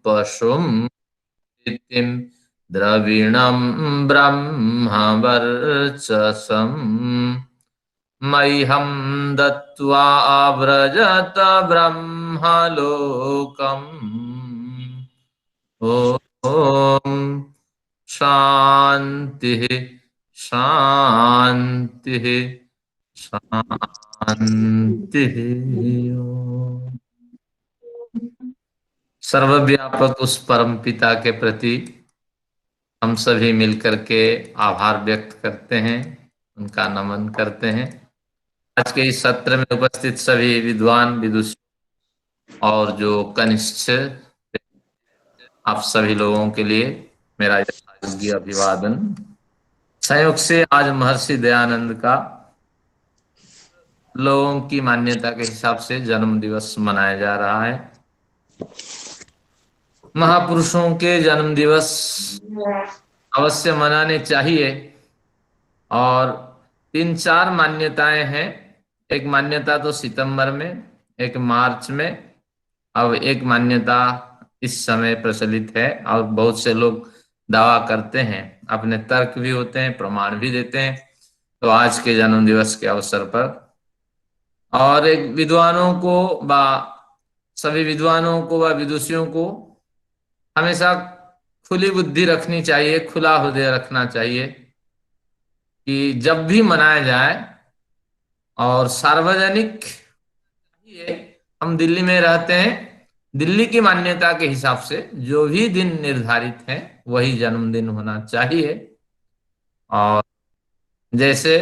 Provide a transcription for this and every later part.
पशुं नित्यं द्रविणं ब्रह्मवर्चसम् मह्यं दत्त्वा व्रजत ब्रह्मलोकम्। ॐ शान्तिः शान्तिः शान्तिः। सर्वव्यापक उस परम पिता के प्रति हम सभी मिलकर के आभार व्यक्त करते हैं, उनका नमन करते हैं। आज के इस सत्र में उपस्थित सभी विद्वान विदुषी और जो कनिष्ठ, आप सभी लोगों के लिए मेरा योग्य अभिवादन। संयोग से आज महर्षि दयानंद का लोगों की मान्यता के हिसाब से जन्म दिवस मनाया जा रहा है। महापुरुषों के जन्म दिवस अवश्य मनाने चाहिए और 3-4 मान्यताएं हैं। एक मान्यता तो सितंबर में, एक मार्च में, अब एक मान्यता इस समय प्रचलित है और बहुत से लोग दावा करते हैं, अपने तर्क भी होते हैं, प्रमाण भी देते हैं। तो आज के जन्म दिवस के अवसर पर और एक विद्वानों को सभी विद्वानों को व विदुषियों को हमेशा खुली बुद्धि रखनी चाहिए, खुला हृदय रखना चाहिए कि जब भी मनाया जाए और सार्वजनिक, ये हम दिल्ली में रहते हैं, दिल्ली की मान्यता के हिसाब से जो भी दिन निर्धारित है वही जन्मदिन होना चाहिए। और जैसे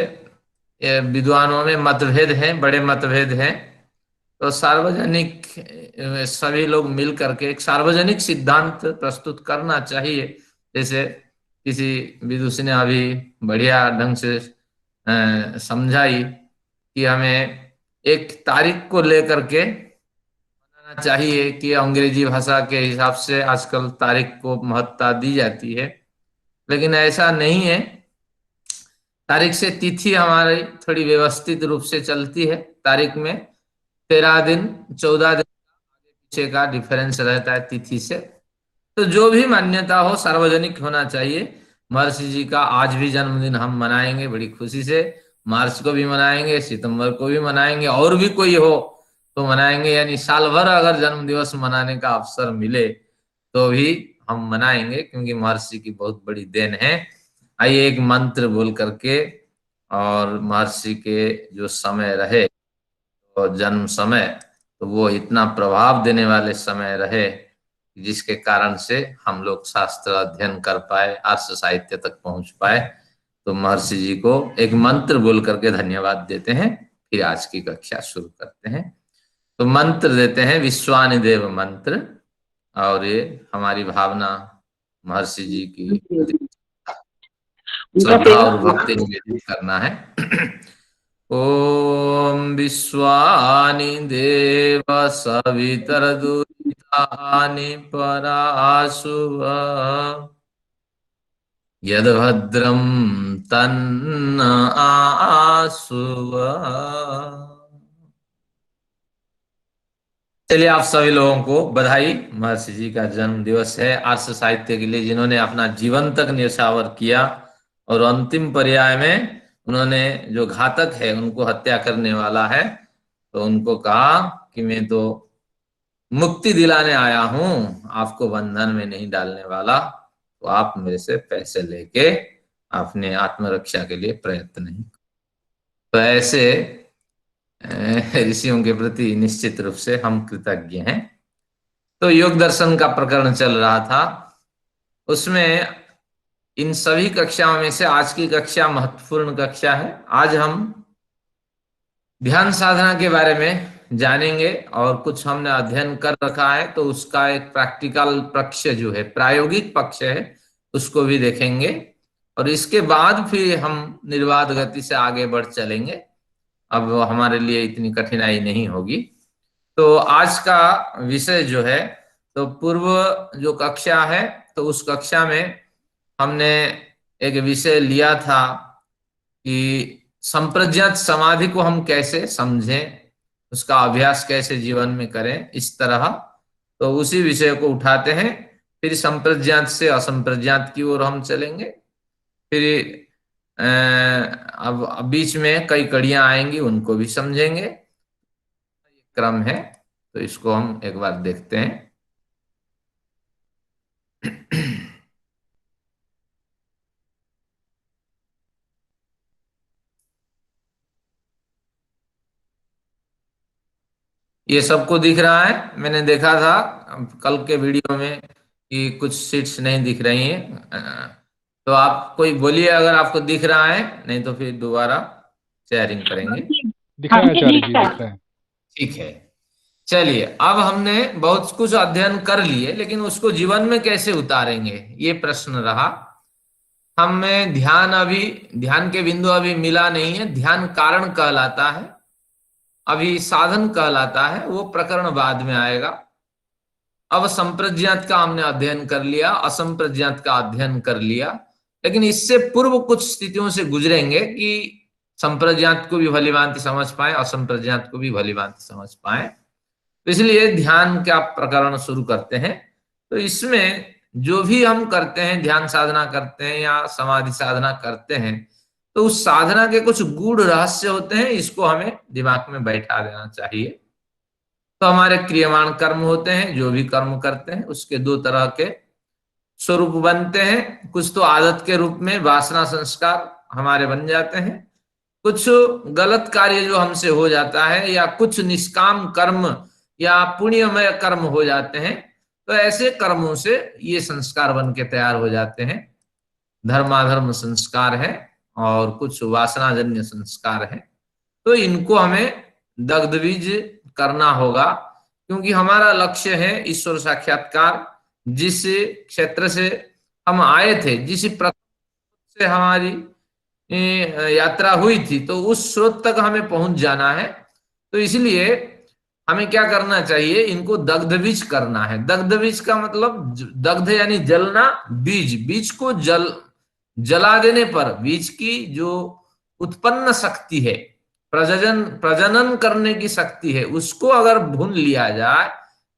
विद्वानों में मतभेद हैं, बड़े मतभेद हैं, तो सार्वजनिक सभी लोग मिल करके एक सार्वजनिक सिद्धांत प्रस्तुत करना चाहिए। जैसे किसी विदुषी ने अभी बढ़िया ढंग से समझाई कि हमें एक तारीख को लेकर के मनाना चाहिए कि अंग्रेजी भाषा के हिसाब से आजकल तारीख को महत्ता दी जाती है, लेकिन ऐसा नहीं है। तारीख से तिथि हमारी थोड़ी व्यवस्थित रूप से चलती है। तारीख में 13 दिन 14 दिन पीछे का डिफरेंस रहता है तिथि से। तो जो भी मान्यता हो सार्वजनिक होना चाहिए। महर्षि जी का आज भी जन्मदिन हम मनाएंगे बड़ी खुशी से, मार्च को भी मनाएंगे, सितंबर को भी मनाएंगे, और भी कोई हो तो मनाएंगे। यानी साल भर अगर जन्म दिवस मनाने का अवसर मिले तो भी हम मनाएंगे, क्योंकि महर्षि की बहुत बड़ी देन है। आइए एक मंत्र बोल करके और महर्षि के जो समय रहे, तो जन्म समय, तो वो इतना प्रभाव देने वाले समय रहे जिसके कारण से हम लोग शास्त्र अध्ययन कर पाए, आर्ष साहित्य तक पहुंच पाए। तो महर्षि जी को एक मंत्र बोल करके धन्यवाद देते हैं, फिर आज की कक्षा शुरू करते हैं। तो मंत्र देते हैं विश्वानि देव मंत्र, और ये हमारी भावना महर्षि जी की श्रद्धा और भक्ति निवेदित करना है। ओम विश्वानि देव सवितरदुरितानि पराशुव यद्भद्रं तन्न आशुव। चलिए आप सभी लोगों को बधाई। महर्षि जी का जन्म दिवस है। आर्ष साहित्य के लिए जिन्होंने अपना जीवन तक न्यौछावर किया और अंतिम पर्याय में उन्होंने जो घातक है उनको हत्या करने वाला है, तो उनको कहा कि मैं तो मुक्ति दिलाने आया हूं, आपको बंधन में नहीं डालने वाला, तो आप मेरे से पैसे लेके अपने आत्मरक्षा के लिए प्रयत्न नहीं। तो ऐसे ऋषियों के प्रति निश्चित रूप से हम कृतज्ञ हैं। तो योग दर्शन का प्रकरण चल रहा था, उसमें इन सभी कक्षाओं में से आज की कक्षा महत्वपूर्ण कक्षा है। आज हम ध्यान साधना के बारे में जानेंगे और कुछ हमने अध्ययन कर रखा है तो उसका एक प्रैक्टिकल पक्ष जो है, प्रायोगिक पक्ष है, उसको भी देखेंगे और इसके बाद फिर हम निर्बाध गति से आगे बढ़ चलेंगे। अब हमारे लिए इतनी कठिनाई नहीं होगी। तो आज का विषय जो है, तो पूर्व जो कक्षा है तो उस कक्षा में हमने एक विषय लिया था कि संप्रज्ञात समाधि को हम कैसे समझें, उसका अभ्यास कैसे जीवन में करें, इस तरह। तो उसी विषय को उठाते हैं। फिर संप्रज्ञात से असंप्रज्ञात की ओर हम चलेंगे। फिर अब बीच में कई कड़ियां आएंगी, उनको भी समझेंगे। क्रम है, तो इसको हम एक बार देखते हैं। ये सबको दिख रहा है? मैंने देखा था कल के वीडियो में कि कुछ सीट्स नहीं दिख रही हैं। तो आप कोई बोलिए अगर आपको दिख रहा है, नहीं तो फिर दोबारा शेयरिंग करेंगे। दिख रहा है आचार्य जी, दिख रहा है। ठीक है, चलिए। अब हमने बहुत कुछ अध्ययन कर लिए, लेकिन उसको जीवन में कैसे उतारेंगे, ये प्रश्न रहा। हमें ध्यान के बिंदु अभी मिला नहीं है। ध्यान कारण कहलाता है, अभी साधन कहलाता है, वो प्रकरण बाद में आएगा। अब संप्रज्ञात का हमने अध्ययन कर लिया, असंप्रज्ञात का अध्ययन कर लिया, लेकिन इससे पूर्व कुछ स्थितियों से गुजरेंगे कि संप्रज्ञात को भी भली भांति समझ पाए, असंप्रज्ञात को भी भली भांति समझ पाए। तो इसलिए ध्यान का प्रकरण शुरू करते हैं। तो इसमें जो भी हम करते हैं, ध्यान साधना करते हैं या समाधि साधना करते हैं, तो उस साधना के कुछ गूढ़ रहस्य होते हैं, इसको हमें दिमाग में बैठा देना चाहिए। तो हमारे क्रियमाण कर्म होते हैं, जो भी कर्म करते हैं उसके दो तरह के स्वरूप बनते हैं। कुछ तो आदत के रूप में वासना संस्कार हमारे बन जाते हैं, कुछ गलत कार्य जो हमसे हो जाता है, या कुछ निष्काम कर्म या पुण्यमय कर्म हो जाते हैं। तो ऐसे कर्मों से ये संस्कार बन के तैयार हो जाते हैं। धर्माधर्म संस्कार है और कुछ वासनाजन्य संस्कार है। तो इनको हमें दग्धबीज करना होगा, क्योंकि हमारा लक्ष्य है ईश्वर साक्षात्कार। जिस क्षेत्र से हम आए थे, जिस प्रथम से हमारी यात्रा हुई थी, तो उस स्रोत तक हमें पहुंच जाना है। तो इसलिए हमें क्या करना चाहिए, इनको दग्धबीज करना है। दग्धबीज का मतलब दग्ध यानी जलना, बीज, बीज को जला देने पर बीज की जो उत्पन्न शक्ति है, प्रजनन करने की शक्ति है, उसको अगर भून लिया जाए,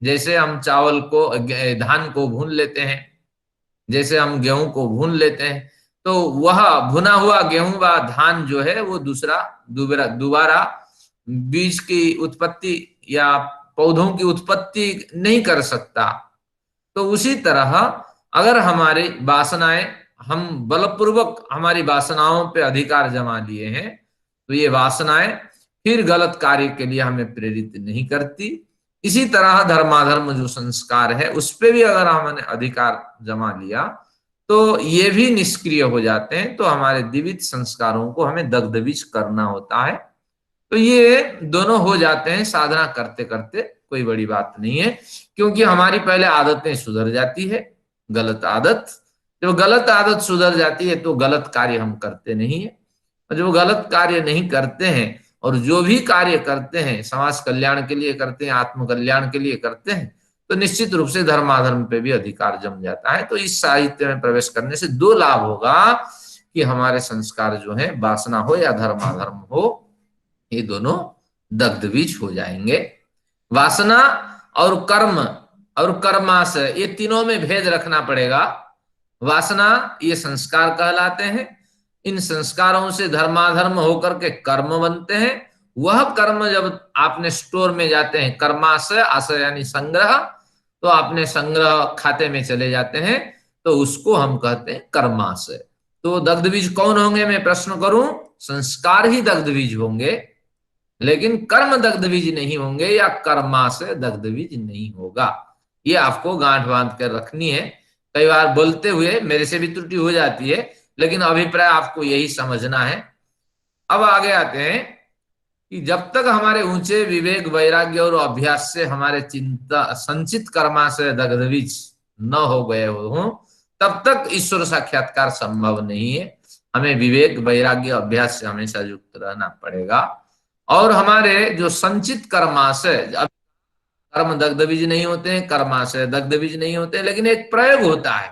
जैसे हम चावल को, धान को भून लेते हैं, जैसे हम गेहूं को भून लेते हैं, तो वह भुना हुआ गेहूं व धान जो है वो दोबारा बीज की उत्पत्ति या पौधों की उत्पत्ति नहीं कर सकता। तो उसी तरह अगर हमारी वासनाएं, हम बलपूर्वक हमारी वासनाओं पे अधिकार जमा लिए हैं, तो ये वासनाएं फिर गलत कार्य के लिए हमें प्रेरित नहीं करती। इसी तरह धर्माधर्म जो संस्कार है, उस पे भी अगर हमने अधिकार जमा लिया, तो ये भी निष्क्रिय हो जाते हैं। तो हमारे द्विविध संस्कारों को हमें दग्धबीज करना होता है। तो ये दोनों हो जाते हैं साधना करते करते, कोई बड़ी बात नहीं है, क्योंकि हमारी पहले आदतें सुधर जाती है। गलत आदत, जब गलत आदत सुधर जाती है तो गलत कार्य हम करते नहीं है। और जब गलत कार्य नहीं करते हैं, और जो भी कार्य करते हैं समाज कल्याण के लिए करते हैं, आत्म कल्याण के लिए करते हैं, तो निश्चित रूप से धर्माधर्म पे भी अधिकार जम जाता है। तो इस साहित्य में प्रवेश करने से दो लाभ होगा कि हमारे संस्कार जो है, वासना हो या धर्माधर्म हो, ये दोनों दग्धबीज हो जाएंगे। वासना और कर्म और कर्माशय, ये तीनों में भेद रखना पड़ेगा। वासना ये संस्कार कहलाते हैं, इन संस्कारों से धर्माधर्म होकर के कर्म बनते हैं। वह कर्म जब आपने स्टोर में जाते हैं, कर्माशय, आशय यानी संग्रह, तो आपने संग्रह खाते में चले जाते हैं, तो उसको हम कहते हैं कर्माशय। तो दग्धबीज कौन होंगे, मैं प्रश्न करूं, संस्कार ही दग्धबीज होंगे, लेकिन कर्म दग्धबीज नहीं होंगे, या कर्माशय दग्धबीज नहीं होगा। ये आपको गांठ बांध कर रखनी है। कई बार बोलते हुए मेरे से भी त्रुटि हो जाती है, लेकिन अभिप्राय आपको यही समझना है। अब आगे आते हैं कि जब तक हमारे ऊंचे विवेक, वैराग्य और अभ्यास से हमारे चिंता संचित कर्माशय दग्धबीज न हो गए हो, तब तक ईश्वर साक्षात्कार संभव नहीं है। हमें विवेक, वैराग्य, अभ्यास से हमेशा युक्त रहना पड़ेगा। और हमारे जो संचित कर्माशय, कर्म दग्धबीज नहीं होते हैं, कर्माशय दग्धबीज नहीं होते हैं, लेकिन एक प्रयोग होता है।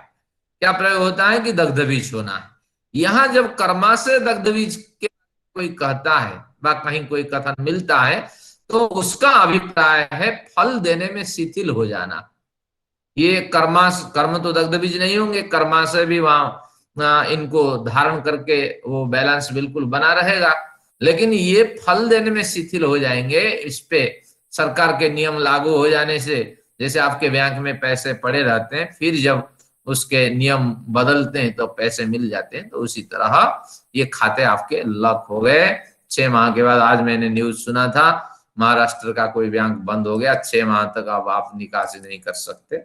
क्या प्रयोग होता है कि दग्धबीज होना है। यहां जब कर्माशय दग्धबीज के कोई कहता है व कहीं कोई कथन मिलता है, तो उसका अभिप्राय है फल देने में शिथिल हो जाना। ये कर्म तो दग्ध बीज नहीं होंगे, कर्माशय भी वहां इनको धारण करके वो बैलेंस बिल्कुल बना रहेगा। लेकिन ये फल देने में शिथिल हो जाएंगे इस पे सरकार के नियम लागू हो जाने से। जैसे आपके बैंक में पैसे पड़े रहते हैं, फिर जब उसके नियम बदलते हैं तो पैसे मिल जाते हैं, तो उसी तरह ये खाते आपके लॉक हो गए। 6 माह के बाद, आज मैंने न्यूज सुना था, महाराष्ट्र का कोई बैंक बंद हो गया, 6 माह तक अब आप निकासी नहीं कर सकते।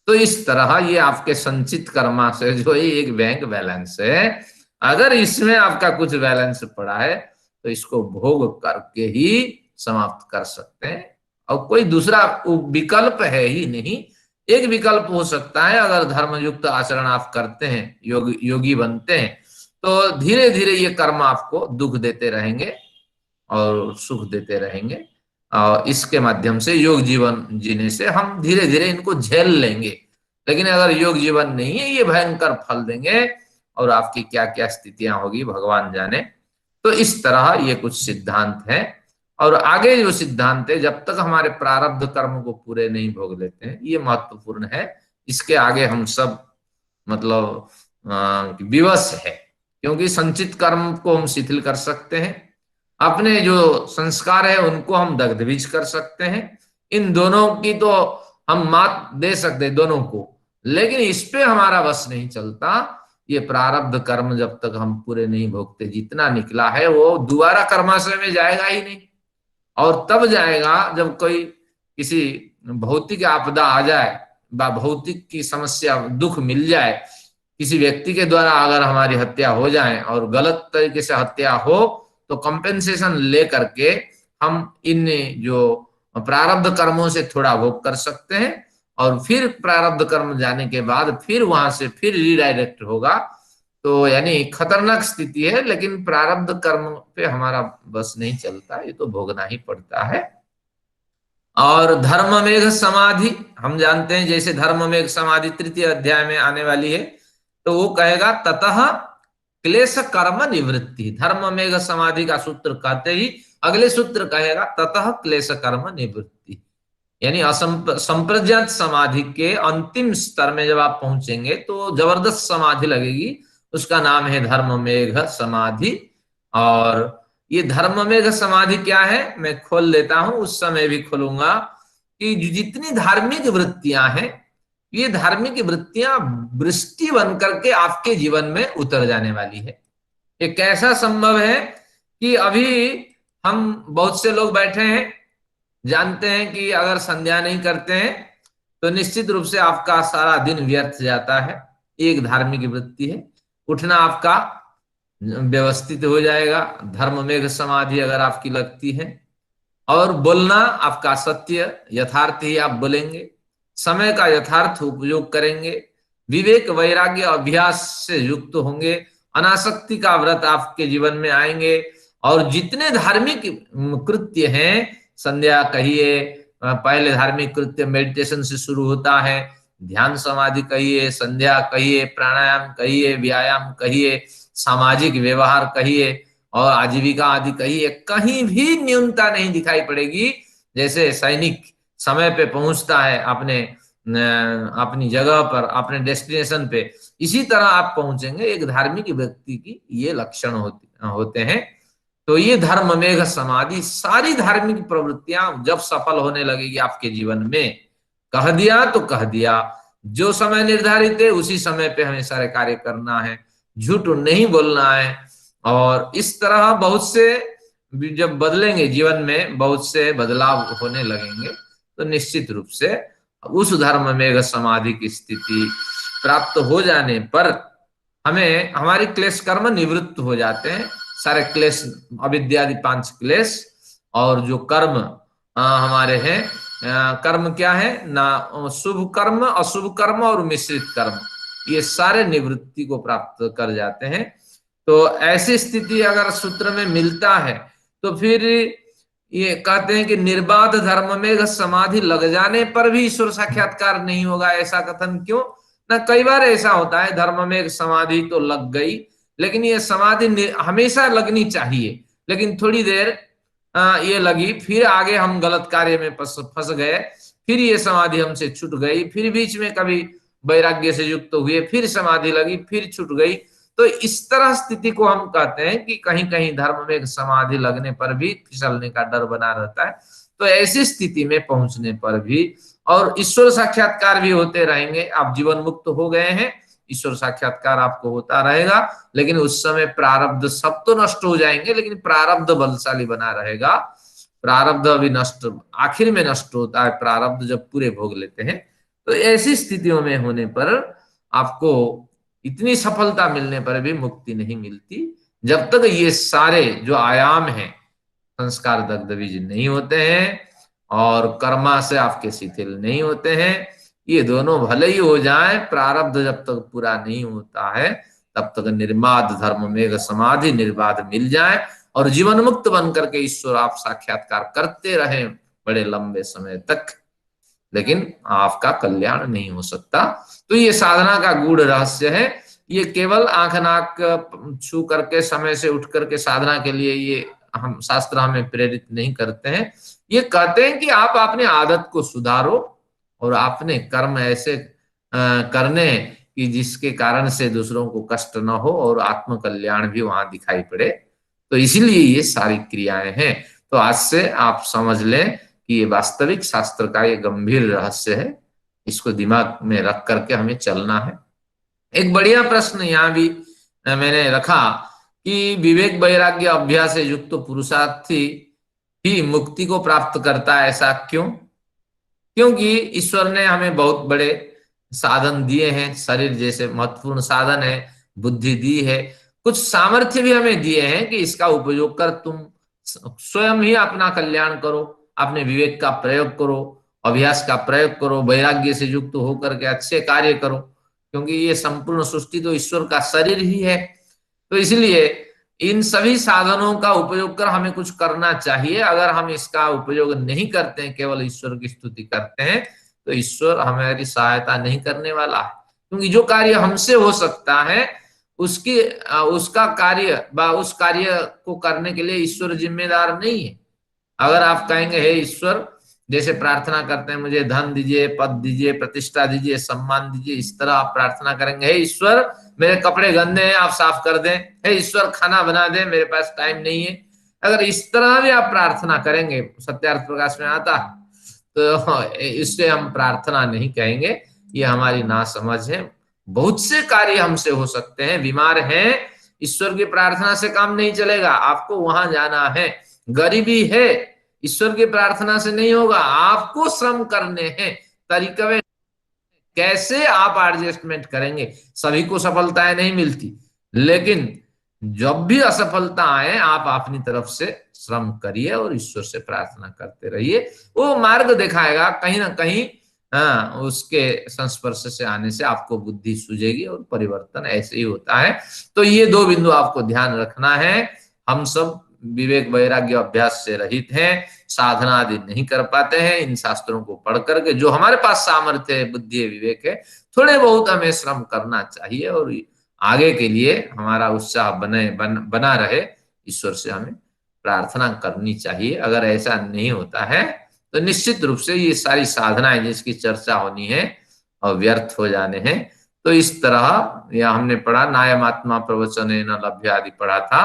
तो इस तरह ये आपके संचित कर्मा से जो ये एक बैंक बैलेंस है, अगर इसमें आपका कुछ बैलेंस पड़ा है तो इसको भोग करके ही समाप्त कर सकते हैं। और कोई दूसरा विकल्प है ही नहीं। एक विकल्प हो सकता है, अगर धर्मयुक्त आचरण आप करते हैं, योगी बनते हैं, तो धीरे धीरे ये कर्म आपको दुख देते रहेंगे और सुख देते रहेंगे। और इसके माध्यम से योग जीवन जीने से हम धीरे धीरे इनको झेल लेंगे। लेकिन अगर योग जीवन नहीं है, ये भयंकर फल देंगे और आपकी क्या क्या स्थितियां होगी भगवान जाने। तो इस तरह ये कुछ सिद्धांत हैं। और आगे जो सिद्धांत है, जब तक हमारे प्रारब्ध कर्म को पूरे नहीं भोग लेते हैं, ये महत्वपूर्ण है। इसके आगे हम सब मतलब विवश है, क्योंकि संचित कर्म को हम शिथिल कर सकते हैं, अपने जो संस्कार है उनको हम दग्धबीज कर सकते हैं। इन दोनों की तो हम मात दे सकते हैं दोनों को, लेकिन इस पे हमारा बस नहीं चलता। ये प्रारब्ध कर्म जब तक हम पूरे नहीं भोगते, जितना निकला है वो दोबारा कर्माशय में जाएगा ही नहीं। और तब जाएगा जब कोई किसी भौतिक आपदा आ जाए, भौतिक की समस्या दुख मिल जाए, किसी व्यक्ति के द्वारा अगर हमारी हत्या हो जाए और गलत तरीके से हत्या हो, तो कंपेंसेशन ले करके हम इन जो प्रारब्ध कर्मों से थोड़ा भोग कर सकते हैं। और फिर प्रारब्ध कर्म जाने के बाद फिर वहां से फिर रिडायरेक्ट होगा। तो यानी खतरनाक स्थिति है, लेकिन प्रारब्ध कर्म पे हमारा बस नहीं चलता, ये तो भोगना ही पड़ता है। और धर्ममेघ समाधि हम जानते हैं, जैसे धर्ममेघ समाधि 3य अध्याय में आने वाली है, तो वो कहेगा ततः क्लेश कर्म निवृत्ति। धर्ममेघ समाधि का सूत्र कहते ही अगले सूत्र कहेगा ततः क्लेश कर्म निवृत्ति। यानी संप्रज्ञात समाधि के अंतिम स्तर में जब आप पहुंचेंगे तो जबरदस्त समाधि लगेगी, उसका नाम है धर्ममेघ समाधि। और ये धर्ममेघ समाधि क्या है, मैं खोल लेता हूं, उस समय भी खोलूंगा, कि जितनी धार्मिक वृत्तियां हैं, ये धार्मिक वृत्तियां वृष्टि बन करके आपके जीवन में उतर जाने वाली है। ये कैसा संभव है कि अभी हम बहुत से लोग बैठे हैं, जानते हैं कि अगर संध्या नहीं करते हैं तो निश्चित रूप से आपका सारा दिन व्यर्थ जाता है। एक धार्मिक वृत्ति है। उठना आपका व्यवस्थित हो जाएगा, धर्ममेघ समाधि अगर आपकी लगती है। और बोलना आपका सत्य यथार्थ ही आप बोलेंगे, समय का यथार्थ उपयोग करेंगे, विवेक वैराग्य अभ्यास से युक्त होंगे, अनासक्ति का व्रत आपके जीवन में आएंगे। और जितने धार्मिक कृत्य हैं, संध्या कहिए, पहले धार्मिक कृत्य मेडिटेशन से शुरू होता है, ध्यान समाधि कहिए, संध्या कहिए, प्राणायाम कहिए, व्यायाम कहिए, सामाजिक व्यवहार कहिए और आजीविका आदि कहिए, कहीं भी न्यूनता नहीं दिखाई पड़ेगी। जैसे सैनिक समय पे पहुंचता है अपनी जगह पर, अपने डेस्टिनेशन पे, इसी तरह आप पहुंचेंगे। एक धार्मिक व्यक्ति की ये लक्षण होते हैं। तो ये धर्ममेघ समाधि, सारी धार्मिक प्रवृत्तियां जब सफल होने लगेगी आपके जीवन में, कह दिया तो कह दिया, जो समय निर्धारित है उसी समय पे हमें सारे कार्य करना है, झूठ नहीं बोलना है। और इस तरह बहुत से जब बदलेंगे जीवन में, बहुत से बदलाव होने लगेंगे, तो निश्चित रूप से उस धर्ममेघ समाधि की स्थिति प्राप्त हो जाने पर हमें हमारी क्लेश कर्म निवृत्त हो जाते हैं। सारे क्लेश, अविद्यादि 5 क्लेश, और जो कर्म हमारे हैं, कर्म क्या है ना, शुभ कर्म, अशुभ कर्म और मिश्रित कर्म, ये सारे निवृत्ति को प्राप्त कर जाते हैं। तो ऐसी स्थिति अगर सूत्र में मिलता है तो फिर ये कहते हैं कि निर्बाध धर्ममेघ समाधि लग जाने पर भी ईश्वर साक्षात्कार नहीं होगा। ऐसा कथन क्यों? ना कई बार ऐसा होता है, धर्ममेघ समाधि तो लग गई, लेकिन ये समाधि हमेशा लगनी चाहिए, लेकिन थोड़ी देर ये लगी, फिर आगे हम गलत कार्य में फंस गए, फिर ये समाधि हमसे छूट गई, फिर बीच में कभी वैराग्य से युक्त हुए, फिर समाधि लगी, फिर छूट गई। तो इस तरह स्थिति को हम कहते हैं कि कहीं कहीं धर्म में समाधि लगने पर भी फिसलने का डर बना रहता है। तो ऐसी स्थिति में पहुंचने पर भी, और ईश्वर साक्षात्कार भी होते रहेंगे, आप जीवन मुक्त हो गए हैं, ईश्वर साक्षात्कार आपको होता रहेगा, लेकिन उस समय प्रारब्ध सब तो नष्ट हो जाएंगे, लेकिन प्रारब्ध बलशाली बना रहेगा। प्रारब्ध अभी नष्ट, आखिर में नष्ट होता है प्रारब्ध जब पूरे भोग लेते हैं। तो ऐसी स्थितियों में होने पर आपको इतनी सफलता मिलने पर भी मुक्ति नहीं मिलती, जब तक ये सारे जो आयाम हैं संस्कार दग्ध बीज नहीं होते हैं और कर्मा से आपके शिथिल नहीं होते हैं। ये दोनों भले ही हो जाए, प्रारब्ध जब तक पूरा नहीं होता है तब तक निर्माद धर्म मेघ समाधि निर्बाध मिल जाए और जीवन मुक्त बन करके ईश्वर आप साक्षात्कार करते रहे बड़े लंबे समय तक, लेकिन आपका कल्याण नहीं हो सकता। तो ये साधना का गूढ़ रहस्य है। ये केवल आंख नाक छू करके समय से उठ करके साधना के लिए ये हम शास्त्र हमें प्रेरित नहीं करते हैं। ये कहते हैं कि आप अपने आदत को सुधारो और अपने कर्म ऐसे करने कि जिसके कारण से दूसरों को कष्ट न हो और आत्म कल्याण भी वहां दिखाई पड़े। तो इसीलिए ये सारी क्रियाएं हैं। तो आज से आप समझ लें कि ये वास्तविक शास्त्र का ये गंभीर रहस्य है, इसको दिमाग में रख करके हमें चलना है। एक बढ़िया प्रश्न यहाँ भी मैंने रखा कि विवेक वैराग्य अभ्यास से युक्त पुरुषार्थी ही मुक्ति को प्राप्त करता है, ऐसा क्यों? क्योंकि ईश्वर ने हमें बहुत बड़े साधन दिए हैं, शरीर जैसे महत्वपूर्ण साधन है, बुद्धि दी है, कुछ सामर्थ्य भी हमें दिए हैं कि इसका उपयोग कर तुम स्वयं ही अपना कल्याण करो, अपने विवेक का प्रयोग करो, अभ्यास का प्रयोग करो, वैराग्य से युक्त होकर के अच्छे कार्य करो, क्योंकि ये संपूर्ण सृष्टि तो ईश्वर का शरीर ही है। तो इसलिए इन सभी साधनों का उपयोग कर हमें कुछ करना चाहिए। अगर हम इसका उपयोग नहीं करते हैं, केवल ईश्वर की स्तुति करते हैं, तो ईश्वर हमारी सहायता नहीं करने वाला है। क्योंकि जो कार्य हमसे हो सकता है उसकी उसका कार्य उस कार्य को करने के लिए ईश्वर जिम्मेदार नहीं है। अगर आप कहेंगे हे ईश्वर, जैसे प्रार्थना करते हैं मुझे धन दीजिए, पद दीजिए, प्रतिष्ठा दीजिए, सम्मान दीजिए, इस तरह आप प्रार्थना करेंगे हे ईश्वर मेरे कपड़े गंदे हैं आप साफ कर दें, हे ईश्वर खाना बना दे मेरे पास टाइम नहीं है, अगर इस तरह भी आप प्रार्थना करेंगे, सत्यार्थ प्रकाश में आता है, तो इससे हम प्रार्थना नहीं कहेंगे, ये हमारी नासमझ है। बहुत से कार्य हमसे हो सकते हैं, बीमार हैं, ईश्वर की प्रार्थना से काम नहीं चलेगा, आपको वहां जाना है। गरीबी है, ईश्वर की प्रार्थना से नहीं होगा, आपको श्रम करने हैं। तरीके कैसे आप एडजस्टमेंट करेंगे, सभी को सफलताएं नहीं मिलती, लेकिन जब भी असफलता आए आप अपनी तरफ से श्रम करिए और ईश्वर से प्रार्थना करते रहिए, वो मार्ग दिखाएगा कहीं ना कहीं। हाँ, उसके संस्पर्श से आने से आपको बुद्धि सूझेगी और परिवर्तन ऐसे ही होता है। तो ये दो बिंदु आपको ध्यान रखना है। हम सब विवेक वैराग्य अभ्यास से रहित हैं, साधना आदि नहीं कर पाते हैं, इन शास्त्रों को पढ़ करके जो हमारे पास सामर्थ्य है, बुद्धि है, विवेक है, थोड़े बहुत हमें श्रम करना चाहिए और आगे के लिए हमारा उत्साह बना रहे, ईश्वर से हमें प्रार्थना करनी चाहिए। अगर ऐसा नहीं होता है तो निश्चित रूप से ये सारी साधनाएं जिसकी चर्चा होनी है और व्यर्थ हो जाने हैं। तो इस तरह यह हमने पढ़ा, नायमात्मा प्रवचन न लभ्य आदि पढ़ा था।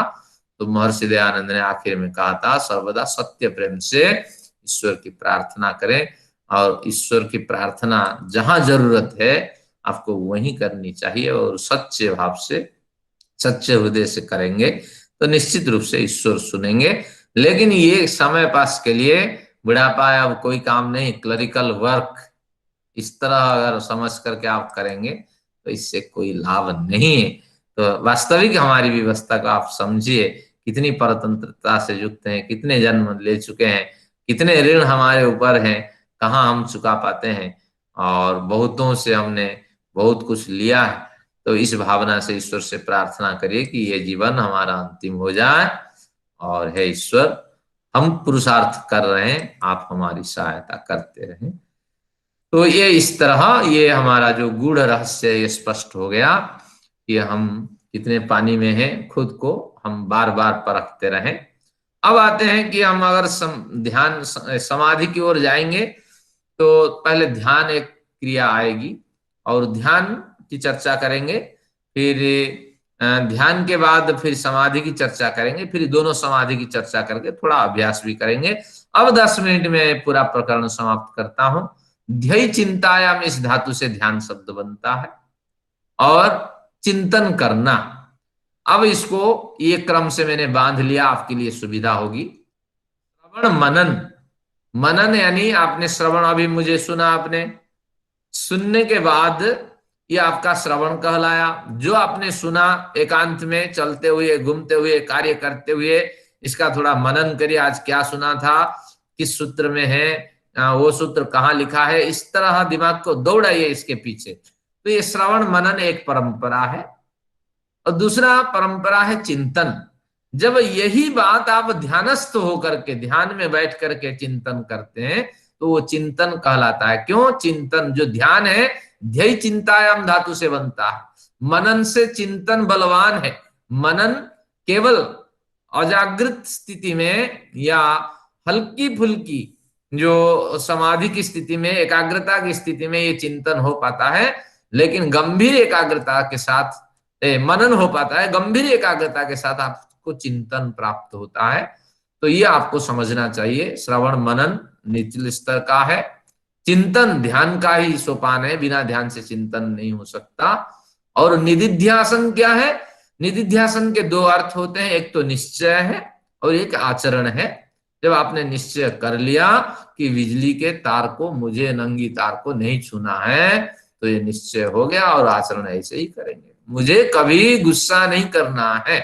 तो महर्षि दयानंद ने आखिर में कहा था सर्वदा सत्य प्रेम से ईश्वर की प्रार्थना करें, और ईश्वर की प्रार्थना जहां जरूरत है आपको वहीं करनी चाहिए, और सच्चे भाव से सच्चे हृदय से करेंगे तो निश्चित रूप से ईश्वर सुनेंगे। लेकिन ये समय पास के लिए, बुढ़ापा अब कोई काम नहीं, क्लरिकल वर्क, इस तरह अगर समझ करके आप करेंगे तो इससे कोई लाभ नहीं है। तो वास्तविक हमारी व्यवस्था को आप समझिए, कितनी परतंत्रता से युक्त हैं, कितने जन्म ले चुके हैं, कितने ऋण हमारे ऊपर हैं, कहाँ हम चुका पाते हैं, और बहुतों से हमने बहुत कुछ लिया है। तो इस भावना से ईश्वर से प्रार्थना करिए कि ये जीवन हमारा अंतिम हो जाए, और हे ईश्वर हम पुरुषार्थ कर रहे हैं, आप हमारी सहायता करते रहें। तो ये इस तरह ये हमारा जो गूढ़ रहस्य ये स्पष्ट हो गया कि हम कितने पानी में हैं, खुद को हम बार बार परखते रहें। अब आते हैं कि हम अगर ध्यान समाधि की ओर जाएंगे तो पहले ध्यान एक क्रिया आएगी और ध्यान की चर्चा करेंगे, फिर ध्यान के बाद फिर समाधि की चर्चा करेंगे, फिर दोनों समाधि की चर्चा करके थोड़ा अभ्यास भी करेंगे। अब 10 मिनट में पूरा प्रकरण समाप्त करता हूं। ध्यय चिंतायाम इस धातु से ध्यान शब्द बनता है, और चिंतन करना। अब इसको ये क्रम से मैंने बांध लिया, आपके लिए सुविधा होगी। श्रवण मनन, मनन यानी आपने श्रवण, अभी मुझे सुना आपने, सुनने के बाद ये आपका श्रवण कहलाया। जो आपने सुना एकांत में चलते हुए, घूमते हुए, कार्य करते हुए, इसका थोड़ा मनन करिए। आज क्या सुना था, किस सूत्र में है, वो सूत्र कहाँ लिखा है, इस तरह दिमाग को दौड़ाइए इसके पीछे। तो ये श्रवण मनन एक परंपरा है, और दूसरा परंपरा है चिंतन। जब यही बात आप ध्यानस्थ होकर के, ध्यान में बैठ करके चिंतन करते हैं, तो वो चिंतन कहलाता है। क्यों? चिंतन, जो ध्यान है, ध्यय चिंतायाम धातु से बनता है। मनन से चिंतन बलवान है। मनन केवल अजागृत स्थिति में या हल्की फुल्की जो समाधि की स्थिति में, एकाग्रता की स्थिति में ये चिंतन हो पाता है, लेकिन गंभीर एकाग्रता के साथ मनन हो पाता है, गंभीर एकाग्रता के साथ आपको चिंतन प्राप्त होता है। तो ये आपको समझना चाहिए। श्रवण मनन निचले स्तर का है, चिंतन ध्यान का ही सोपान है, बिना ध्यान से चिंतन नहीं हो सकता। और निदिध्यासन क्या है? निदिध्यासन के दो अर्थ होते हैं, एक तो निश्चय है और एक आचरण है। जब आपने निश्चय कर लिया कि बिजली के तार को, मुझे नंगी तार को नहीं छूना है, तो ये निश्चय हो गया, और आचरण ऐसे ही करेंगे। मुझे कभी गुस्सा नहीं करना है,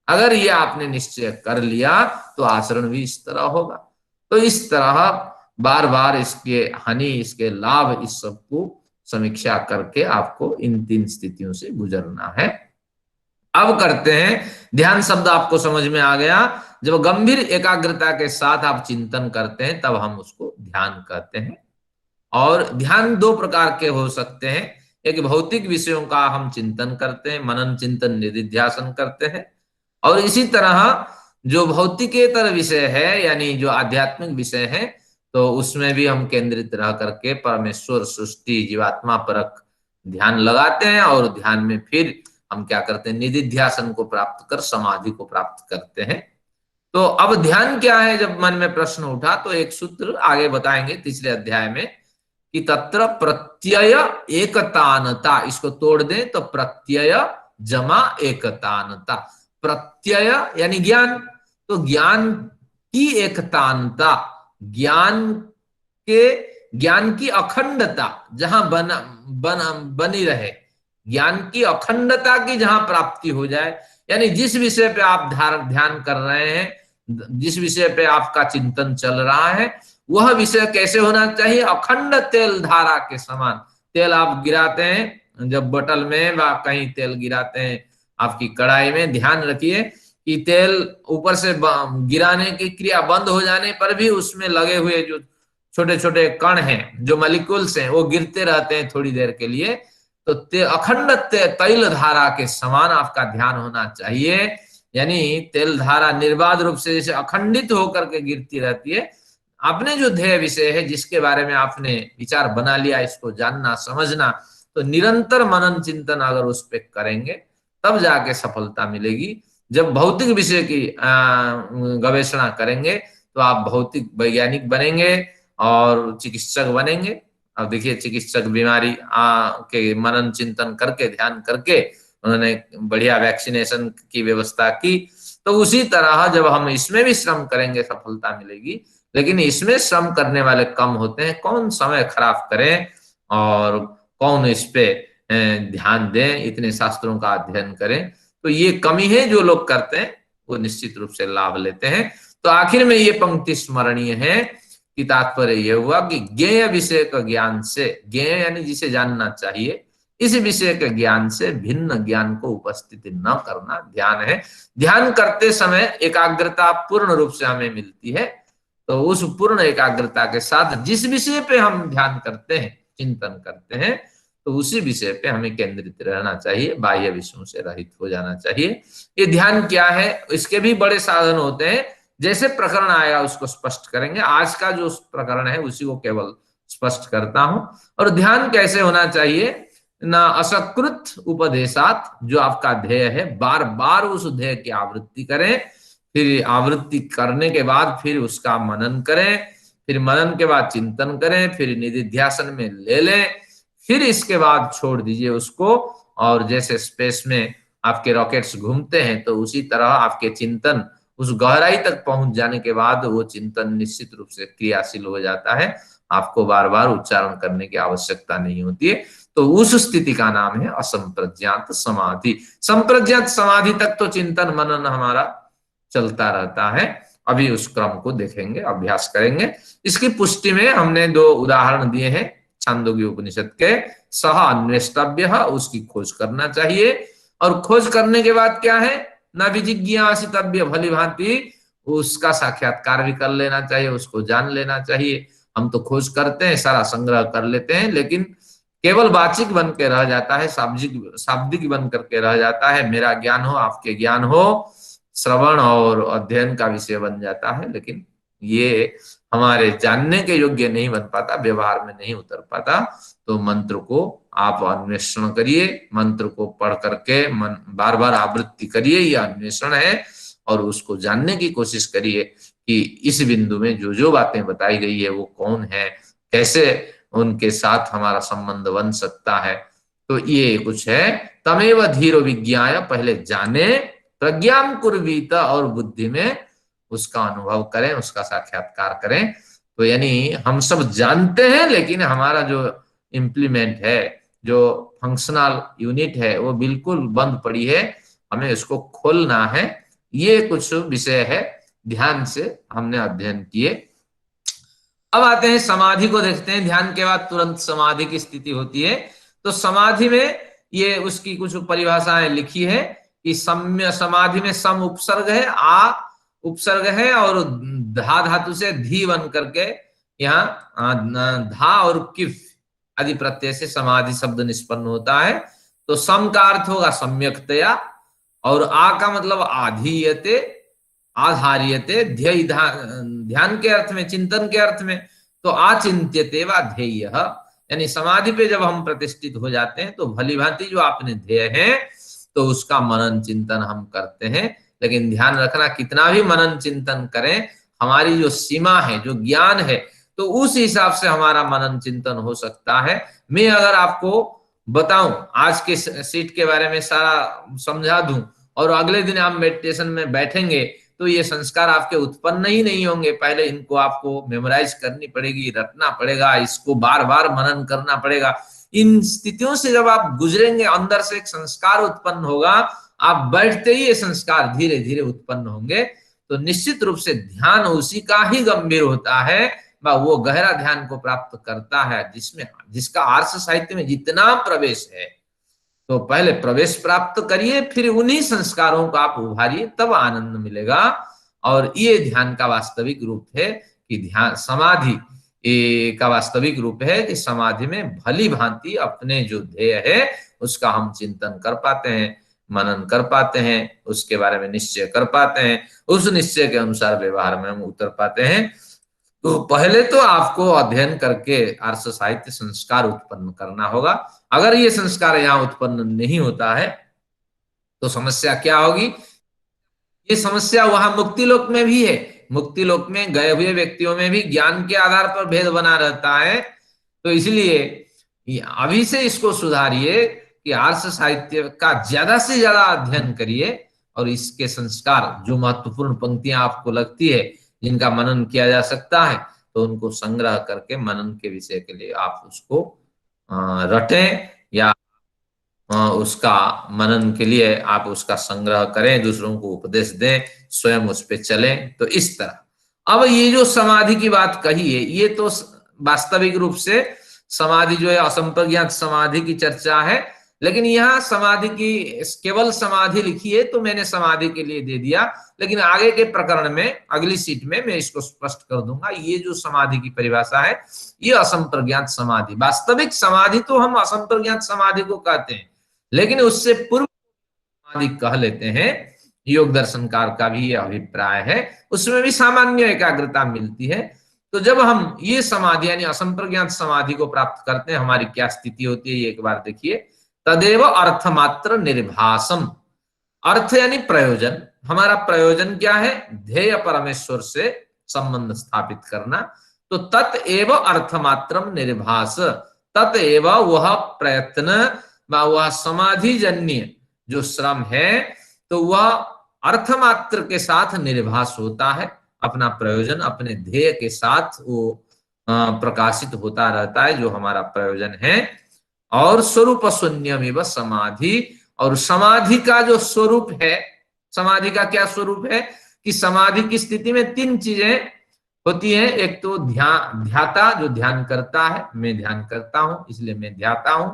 अगर ये आपने निश्चय कर लिया तो आचरण भी इस तरह होगा। तो इस तरह बार बार इसके हानि, इसके लाभ, इस सब को समीक्षा करके आपको इन 3 स्थितियों से गुजरना है। अब करते हैं, ध्यान शब्द आपको समझ में आ गया। जब गंभीर एकाग्रता के साथ आप चिंतन करते हैं, तब हम उसको ध्यान कहते हैं। और ध्यान 2 प्रकार के हो सकते हैं। एक भौतिक विषयों का हम चिंतन करते हैं, मनन चिंतन निधिध्यासन करते हैं। और इसी तरह जो भौतिकेतर विषय है, यानी जो आध्यात्मिक विषय है, तो उसमें भी हम केंद्रित रह करके परमेश्वर, सृष्टि, जीवात्मा परक ध्यान लगाते हैं। और ध्यान में फिर हम क्या करते हैं, निधिध्यासन को प्राप्त कर समाधि को प्राप्त करते हैं। तो अब ध्यान क्या है, जब मन में प्रश्न उठा, तो एक सूत्र आगे बताएंगे तीसरे अध्याय में, कि तत्र प्रत्यय एकतानता। इसको तोड़ दें तो प्रत्यय जमा एकतानता। प्रत्यय यानी ज्ञान, तो ज्ञान की एकतानता, ज्ञान की अखंडता जहां बनी रहे, ज्ञान की अखंडता की जहां प्राप्ति हो जाए। यानी जिस विषय पे आप ध्यान कर रहे हैं, जिस विषय पे आपका चिंतन चल रहा है, वह विषय कैसे होना चाहिए? अखंड तेल धारा के समान। तेल आप गिराते हैं, जब बोतल में कहीं तेल गिराते हैं आपकी कढ़ाई में, ध्यान रखिए कि तेल ऊपर से गिराने की क्रिया बंद हो जाने पर भी उसमें लगे हुए जो छोटे छोटे कण हैं, जो मॉलिक्यूल्स हैं, वो गिरते रहते हैं थोड़ी देर के लिए। तो अखंड तैल धारा के समान आपका ध्यान होना चाहिए। यानी तेल धारा निर्बाध रूप से जैसे अखंडित होकर के गिरती रहती है, आपने जो ध्येय विषय है, जिसके बारे में आपने विचार बना लिया, इसको जानना समझना, तो निरंतर मनन चिंतन अगर उस पर करेंगे, तब जाके सफलता मिलेगी। जब भौतिक विषय की गवेषणा करेंगे, तो आप भौतिक वैज्ञानिक बनेंगे और चिकित्सक बनेंगे। अब देखिए, चिकित्सक बीमारी के मनन चिंतन करके, ध्यान करके उन्होंने बढ़िया वैक्सीनेशन की व्यवस्था की। तो उसी तरह जब हम इसमें भी श्रम करेंगे, सफलता मिलेगी। लेकिन इसमें श्रम करने वाले कम होते हैं। कौन समय खराब करें और कौन इस पे ध्यान दें, इतने शास्त्रों का अध्ययन करें। तो ये कमी है, जो लोग करते हैं वो निश्चित रूप से लाभ लेते हैं। तो आखिर में ये पंक्ति स्मरणीय है कि तात्पर्य यह हुआ कि ज्ञेय विषय का ज्ञान से, ज्ञेय यानी जिसे जानना चाहिए, इस विषय के ज्ञान से भिन्न ज्ञान को उपस्थिति न करना ध्यान है। ध्यान करते समय एकाग्रता पूर्ण रूप से हमें मिलती है। तो उस पूर्ण एकाग्रता के साथ जिस विषय पे हम ध्यान करते हैं, चिंतन करते हैं, तो उसी विषय पे हमें केंद्रित रहना चाहिए, बाह्य विषयों से रहित हो जाना चाहिए। ये ध्यान क्या है, इसके भी बड़े साधन होते हैं। जैसे प्रकरण आएगा उसको स्पष्ट करेंगे। आज का जो प्रकरण है उसी को केवल स्पष्ट करता हूं। और ध्यान कैसे होना चाहिए ना, असकृत उपदेशात, जो आपका ध्येय है बार बार उस ध्येय की आवृत्ति करें, फिर आवृत्ति करने के बाद फिर उसका मनन करें, फिर मनन के बाद चिंतन करें, फिर निधिध्यासन में ले लें, फिर इसके बाद छोड़ दीजिए उसको। और जैसे स्पेस में आपके रॉकेट्स घूमते हैं तो उसी तरह आपके चिंतन उस गहराई तक पहुंच जाने के बाद वो चिंतन निश्चित रूप से क्रियाशील हो जाता है, आपको बार बार उच्चारण करने की आवश्यकता नहीं होती है। तो उस स्थिति का नाम है असंप्रज्ञात समाधि। संप्रज्ञात समाधि तक तो चिंतन मनन हमारा चलता रहता है। अभी उस क्रम को देखेंगे, अभ्यास करेंगे। इसकी पुष्टि में हमने दो उदाहरण दिए हैं छांदोग्य उपनिषद के। सह अन्वेष्टव्य, उसकी खोज करना चाहिए। और खोज करने के बाद क्या है, न विजिज्ञासितव्य, भली भांति उसका साक्षात्कार भी कर लेना चाहिए, उसको जान लेना चाहिए। हम तो खोज करते हैं, सारा संग्रह कर लेते हैं, लेकिन केवल वाचिक बन के रह जाता है, शाब्दिक शाब्दिक बन करके रह जाता है। मेरा ज्ञान हो, आपके ज्ञान हो, श्रवण और अध्ययन का विषय बन जाता है, लेकिन ये हमारे जानने के योग्य नहीं बन पाता, व्यवहार में नहीं उतर पाता। तो मंत्र को आप अन्वेषण करिए, मंत्र को पढ़ करके मन बार बार आवृत्ति करिए, यह अन्वेषण है। और उसको जानने की कोशिश करिए कि इस बिंदु में जो जो बातें बताई गई है वो कौन है, कैसे उनके साथ हमारा संबंध बन सकता है। तो ये कुछ है। तमेव धीरो विज्ञाय, पहले जाने, प्रज्ञा कुर्वीत, और बुद्धि में उसका अनुभव करें, उसका साक्षात्कार करें। तो यानी हम सब जानते हैं, लेकिन हमारा जो इम्प्लीमेंट है, जो फंक्शनल यूनिट है, वो बिल्कुल बंद पड़ी है, हमें उसको खोलना है। ये कुछ विषय है, ध्यान से हमने अध्ययन किए। अब आते हैं समाधि को देखते हैं। ध्यान के बाद तुरंत समाधि की स्थिति होती है। तो समाधि में ये उसकी कुछ परिभाषाएं लिखी है कि सम्य समाधि में सम उपसर्ग है, आ उपसर्ग है, और धा धातु से धी बन करके यहाँ धा और किफ आदि प्रत्यय से समाधि शब्द निष्पन्न होता है। तो सम का अर्थ होगा सम्यक्तया, और आ का मतलब आधीयते, आधार्यते, ध्येय ध्यान के अर्थ में, चिंतन के अर्थ में। तो आचिंत्यते वा ध्येय, यानी समाधि पे जब हम प्रतिष्ठित हो जाते हैं तो भली भांति जो आपने ध्येय है तो उसका मनन चिंतन हम करते हैं। लेकिन ध्यान रखना, कितना भी मनन चिंतन करें, हमारी जो सीमा है, जो ज्ञान है, तो उस हिसाब से हमारा मनन चिंतन हो सकता है। मैं अगर आपको बताऊं, आज के सीट के बारे में सारा समझा दूं, और अगले दिन आप मेडिटेशन में बैठेंगे तो ये संस्कार आपके उत्पन्न ही नहीं होंगे। पहले इनको आपको मेमोराइज करनी पड़ेगी, रटना पड़ेगा, इसको बार बार मनन करना पड़ेगा। इन स्थितियों से जब आप गुजरेंगे, अंदर से एक संस्कार उत्पन्न होगा, आप बैठते ही ये संस्कार धीरे धीरे उत्पन्न होंगे। तो निश्चित रूप से ध्यान उसी का ही गंभीर होता है, वो गहरा ध्यान को प्राप्त करता है जिसमें, जिसका आर्ष साहित्य में जितना प्रवेश है। तो पहले प्रवेश प्राप्त करिए, फिर उन्हीं संस्कारों को आप उभारिए, तब आनंद मिलेगा। और ये ध्यान का वास्तविक रूप है कि ध्यान समाधि का वास्तविक रूप है कि समाधि में भली भांति अपने जो ध्येय है उसका हम चिंतन कर पाते हैं, मनन कर पाते हैं, उसके बारे में निश्चय कर पाते हैं, उस निश्चय के अनुसार व्यवहार में हम उतर पाते हैं। तो पहले तो आपको अध्ययन करके आर्ष साहित्य संस्कार उत्पन्न करना होगा। अगर ये संस्कार यहाँ उत्पन्न नहीं होता है तो समस्या क्या होगी? ये समस्या वहां मुक्ति लोक में भी है। मुक्ति लोक में गए हुए व्यक्तियों में भी ज्ञान के आधार पर भेद बना रहता है। तो इसलिए अभी से इसको सुधारिए कि आर्ष साहित्य का ज्यादा से ज्यादा अध्ययन करिए, और इसके संस्कार, जो महत्वपूर्ण पंक्तियां आपको लगती है जिनका मनन किया जा सकता है, तो उनको संग्रह करके मनन के विषय के लिए आप उसको रटें, या उसका मनन के लिए आप उसका संग्रह करें, दूसरों को उपदेश दें, स्वयं उस पर चलें। तो इस तरह अब ये जो समाधि की बात कही है, ये तो वास्तविक रूप से समाधि जो है असंप्रज्ञात समाधि की चर्चा है। लेकिन यहाँ समाधि की केवल समाधि लिखी है तो मैंने समाधि के लिए दे दिया, लेकिन आगे के प्रकरण में, अगली सीट में मैं इसको स्पष्ट कर दूंगा। ये जो समाधि की परिभाषा है, ये असंप्रज्ञात समाधि। वास्तविक समाधि तो हम असंप्रज्ञात समाधि को कहते हैं, लेकिन उससे पूर्व समाधि कह लेते हैं। योग दर्शनकार का भी ये अभिप्राय है, उसमें भी सामान्य एकाग्रता मिलती है। तो जब हम ये समाधि यानी असंप्रज्ञात समाधि को प्राप्त करते हैं, हमारी क्या स्थिति होती है ये एक बार देखिए। तदेव अर्थमात्र निर्भासम, अर्थ यानी प्रयोजन, हमारा प्रयोजन क्या है, ध्येय परमेश्वर से संबंध स्थापित करना। तो तत्एव अर्थमात्रम निर्भास, तत्एव वह प्रयत्न वह समाधि जन्य जो श्रम है, तो वह अर्थमात्र के साथ निर्भास होता है, अपना प्रयोजन अपने ध्येय के साथ वो प्रकाशित होता रहता है जो हमारा प्रयोजन है। और स्वरूप शून्यमेव समाधि, और समाधि का जो स्वरूप है, समाधि का क्या स्वरूप है कि समाधि की स्थिति में तीन चीजें होती हैं। एक तो ध्याता जो ध्येन करता है, मैं ध्यान करता हूं इसलिए मैं ध्याता हूं,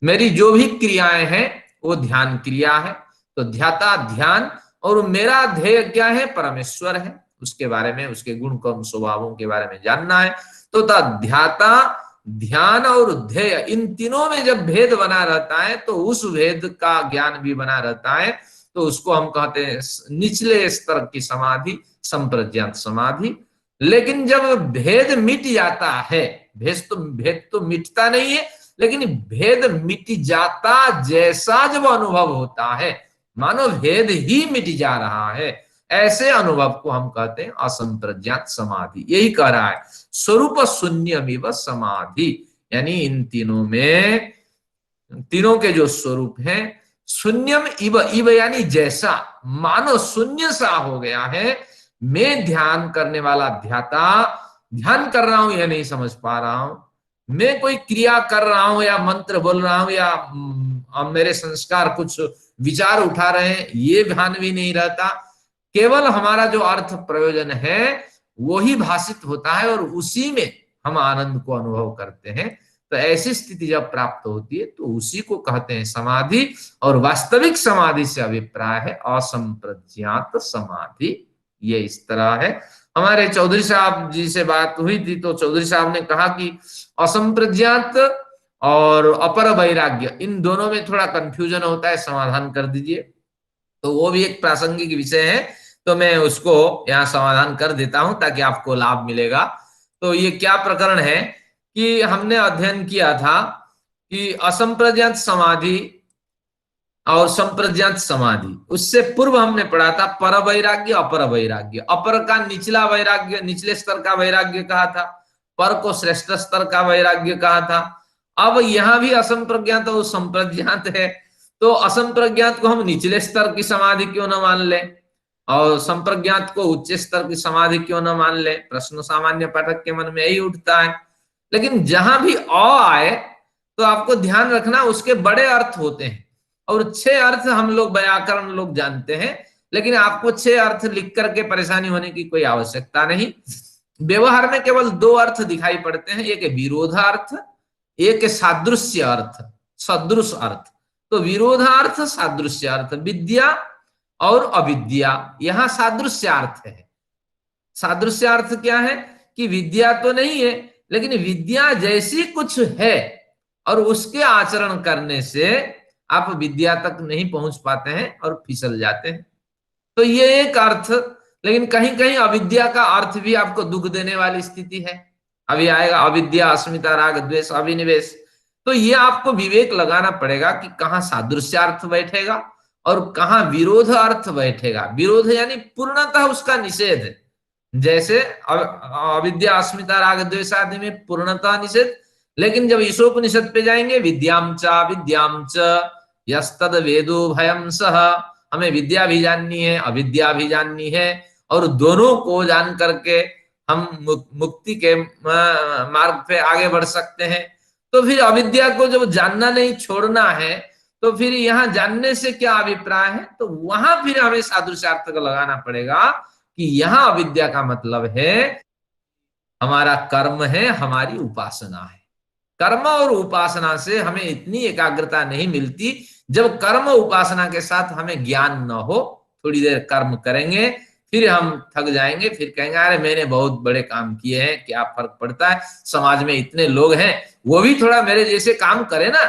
मेरी जो भी क्रियाएं हैं वो ध्यान क्रिया है, तो ध्याता ध्यान, और मेरा ध्येय क्या है, परमेश्वर है, उसके बारे में उसके गुण कर्म स्वभावों के बारे में जानना है। तो ध्याता ध्यान और ध्येय, इन तीनों में जब भेद बना रहता है तो उस भेद का ज्ञान भी बना रहता है, तो उसको हम कहते हैं निचले स्तर की समाधि, संप्रज्ञात समाधि। लेकिन जब भेद मिट जाता है, भेद तो मिटता नहीं है, लेकिन भेद मिट जाता जैसा जब अनुभव होता है, मानो भेद ही मिट जा रहा है, ऐसे अनुभव को हम कहते हैं असंप्रज्ञात समाधि। यही कह रहा है स्वरूप शून्यमिव समाधि, यानी इन तीनों में, तीनों के जो स्वरूप हैं, शून्यम इव, इव यानी जैसा, मानो शून्य सा हो गया है। मैं ध्यान करने वाला ध्याता ध्यान कर रहा हूं या नहीं समझ पा रहा हूं, मैं कोई क्रिया कर रहा हूं या मंत्र बोल रहा हूं या मेरे संस्कार कुछ विचार उठा रहे हैं, ये ध्यान भी नहीं रहता, केवल हमारा जो अर्थ प्रयोजन है वो ही भाषित होता है और उसी में हम आनंद को अनुभव करते हैं। तो ऐसी स्थिति जब प्राप्त होती है तो उसी को कहते हैं समाधि। और वास्तविक समाधि से अभिप्राय है असंप्रज्ञात समाधि। ये इस तरह है। हमारे चौधरी साहब जी से बात हुई थी तो चौधरी साहब ने कहा कि असंप्रज्ञात और अपर वैराग्य, इन दोनों में थोड़ा कंफ्यूजन होता है, समाधान कर दीजिए। तो वो भी एक प्रासंगिक विषय है, तो मैं उसको यहाँ समाधान कर देता हूं ताकि आपको लाभ मिलेगा। तो ये क्या प्रकरण है कि हमने अध्ययन किया था कि असंप्रज्ञात समाधि और संप्रज्ञात समाधि, उससे पूर्व हमने पढ़ा था पर वैराग्य अपर वैराग्य। अपर का निचला वैराग्य, निचले स्तर का वैराग्य कहा था, पर को श्रेष्ठ स्तर का वैराग्य कहा था। अब यहां भी असंप्रज्ञात और संप्रज्ञात है, तो असंप्रज्ञात को हम निचले स्तर की समाधि क्यों न मान ले और संप्रज्ञात को उच्च स्तर की समाधि क्यों न मान ले, प्रश्न सामान्य पाठक के मन में यही उठता है। लेकिन जहां भी अ आए तो आपको ध्यान रखना उसके बड़े अर्थ होते हैं, और 6 अर्थ हम लोग व्याकरण लोग जानते हैं, लेकिन आपको 6 अर्थ लिख करके परेशानी होने की कोई आवश्यकता नहीं। व्यवहार में केवल 2 अर्थ दिखाई पड़ते हैं, एक विरोधार्थ, एक सादृश्य अर्थ, सदृश अर्थ। तो विरोधार्थ सादृश्य अर्थ, विद्या और अविद्या, यहां सादृश्यार्थ है। सादृश्यार्थ क्या है कि विद्या तो नहीं है लेकिन विद्या जैसी कुछ है, और उसके आचरण करने से आप विद्या तक नहीं पहुंच पाते हैं और फिसल जाते हैं। तो ये एक अर्थ। लेकिन कहीं कहीं अविद्या का अर्थ भी आपको दुख देने वाली स्थिति है, अभी आएगा, अविद्या अस्मिता राग द्वेष अभिनिवेश। तो ये आपको विवेक लगाना पड़ेगा कि कहाँ सादृश्यार्थ बैठेगा और कहाँ विरोध अर्थ बैठेगा। विरोध यानी पूर्णतः उसका निषेध, जैसे अविद्या अस्मिता राग द्वेष आदि में पूर्णतः निषेध, लेकिन जब ईशोपनिषद पे जाएंगे विद्याम च यस्तद वेदो भयम सह, हमें विद्या भी जाननी है अविद्या भी जाननी है, और दोनों को जान करके हम मुक्ति के मार्ग पे आगे बढ़ सकते हैं। तो फिर अविद्या को जब जानना नहीं छोड़ना है तो फिर यहाँ जानने से क्या अभिप्राय है, तो वहां फिर हमें सादृश्यार्थ को लगाना पड़ेगा कि यहाँ अविद्या का मतलब है हमारा कर्म है, हमारी उपासना है। कर्म और उपासना से हमें इतनी एकाग्रता नहीं मिलती, जब कर्म उपासना के साथ हमें ज्ञान न हो। थोड़ी देर कर्म करेंगे फिर हम थक जाएंगे, फिर कहेंगे अरे मैंने बहुत बड़े काम किए हैं, क्या फर्क पड़ता है, समाज में इतने लोग हैं वो भी थोड़ा मेरे जैसे काम करे ना,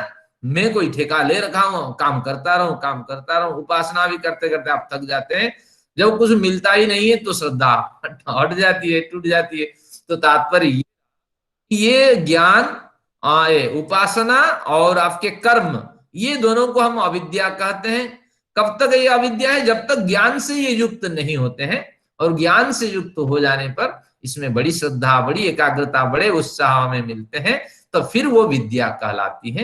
मैं कोई ठेका ले रखा हूं, काम करता रहूं। उपासना भी करते करते आप थक जाते हैं, जब कुछ मिलता ही नहीं है तो श्रद्धा हट जाती है, टूट जाती है। तो तात्पर्य ये ज्ञान, उपासना और आपके कर्म, ये दोनों को हम अविद्या कहते हैं। कब तक ये अविद्या है? जब तक ज्ञान से ये युक्त नहीं होते हैं। और ज्ञान से युक्त हो जाने पर इसमें बड़ी श्रद्धा, बड़ी एकाग्रता, बड़े उत्साह हमें मिलते हैं, तो फिर वो विद्या कहलाती है।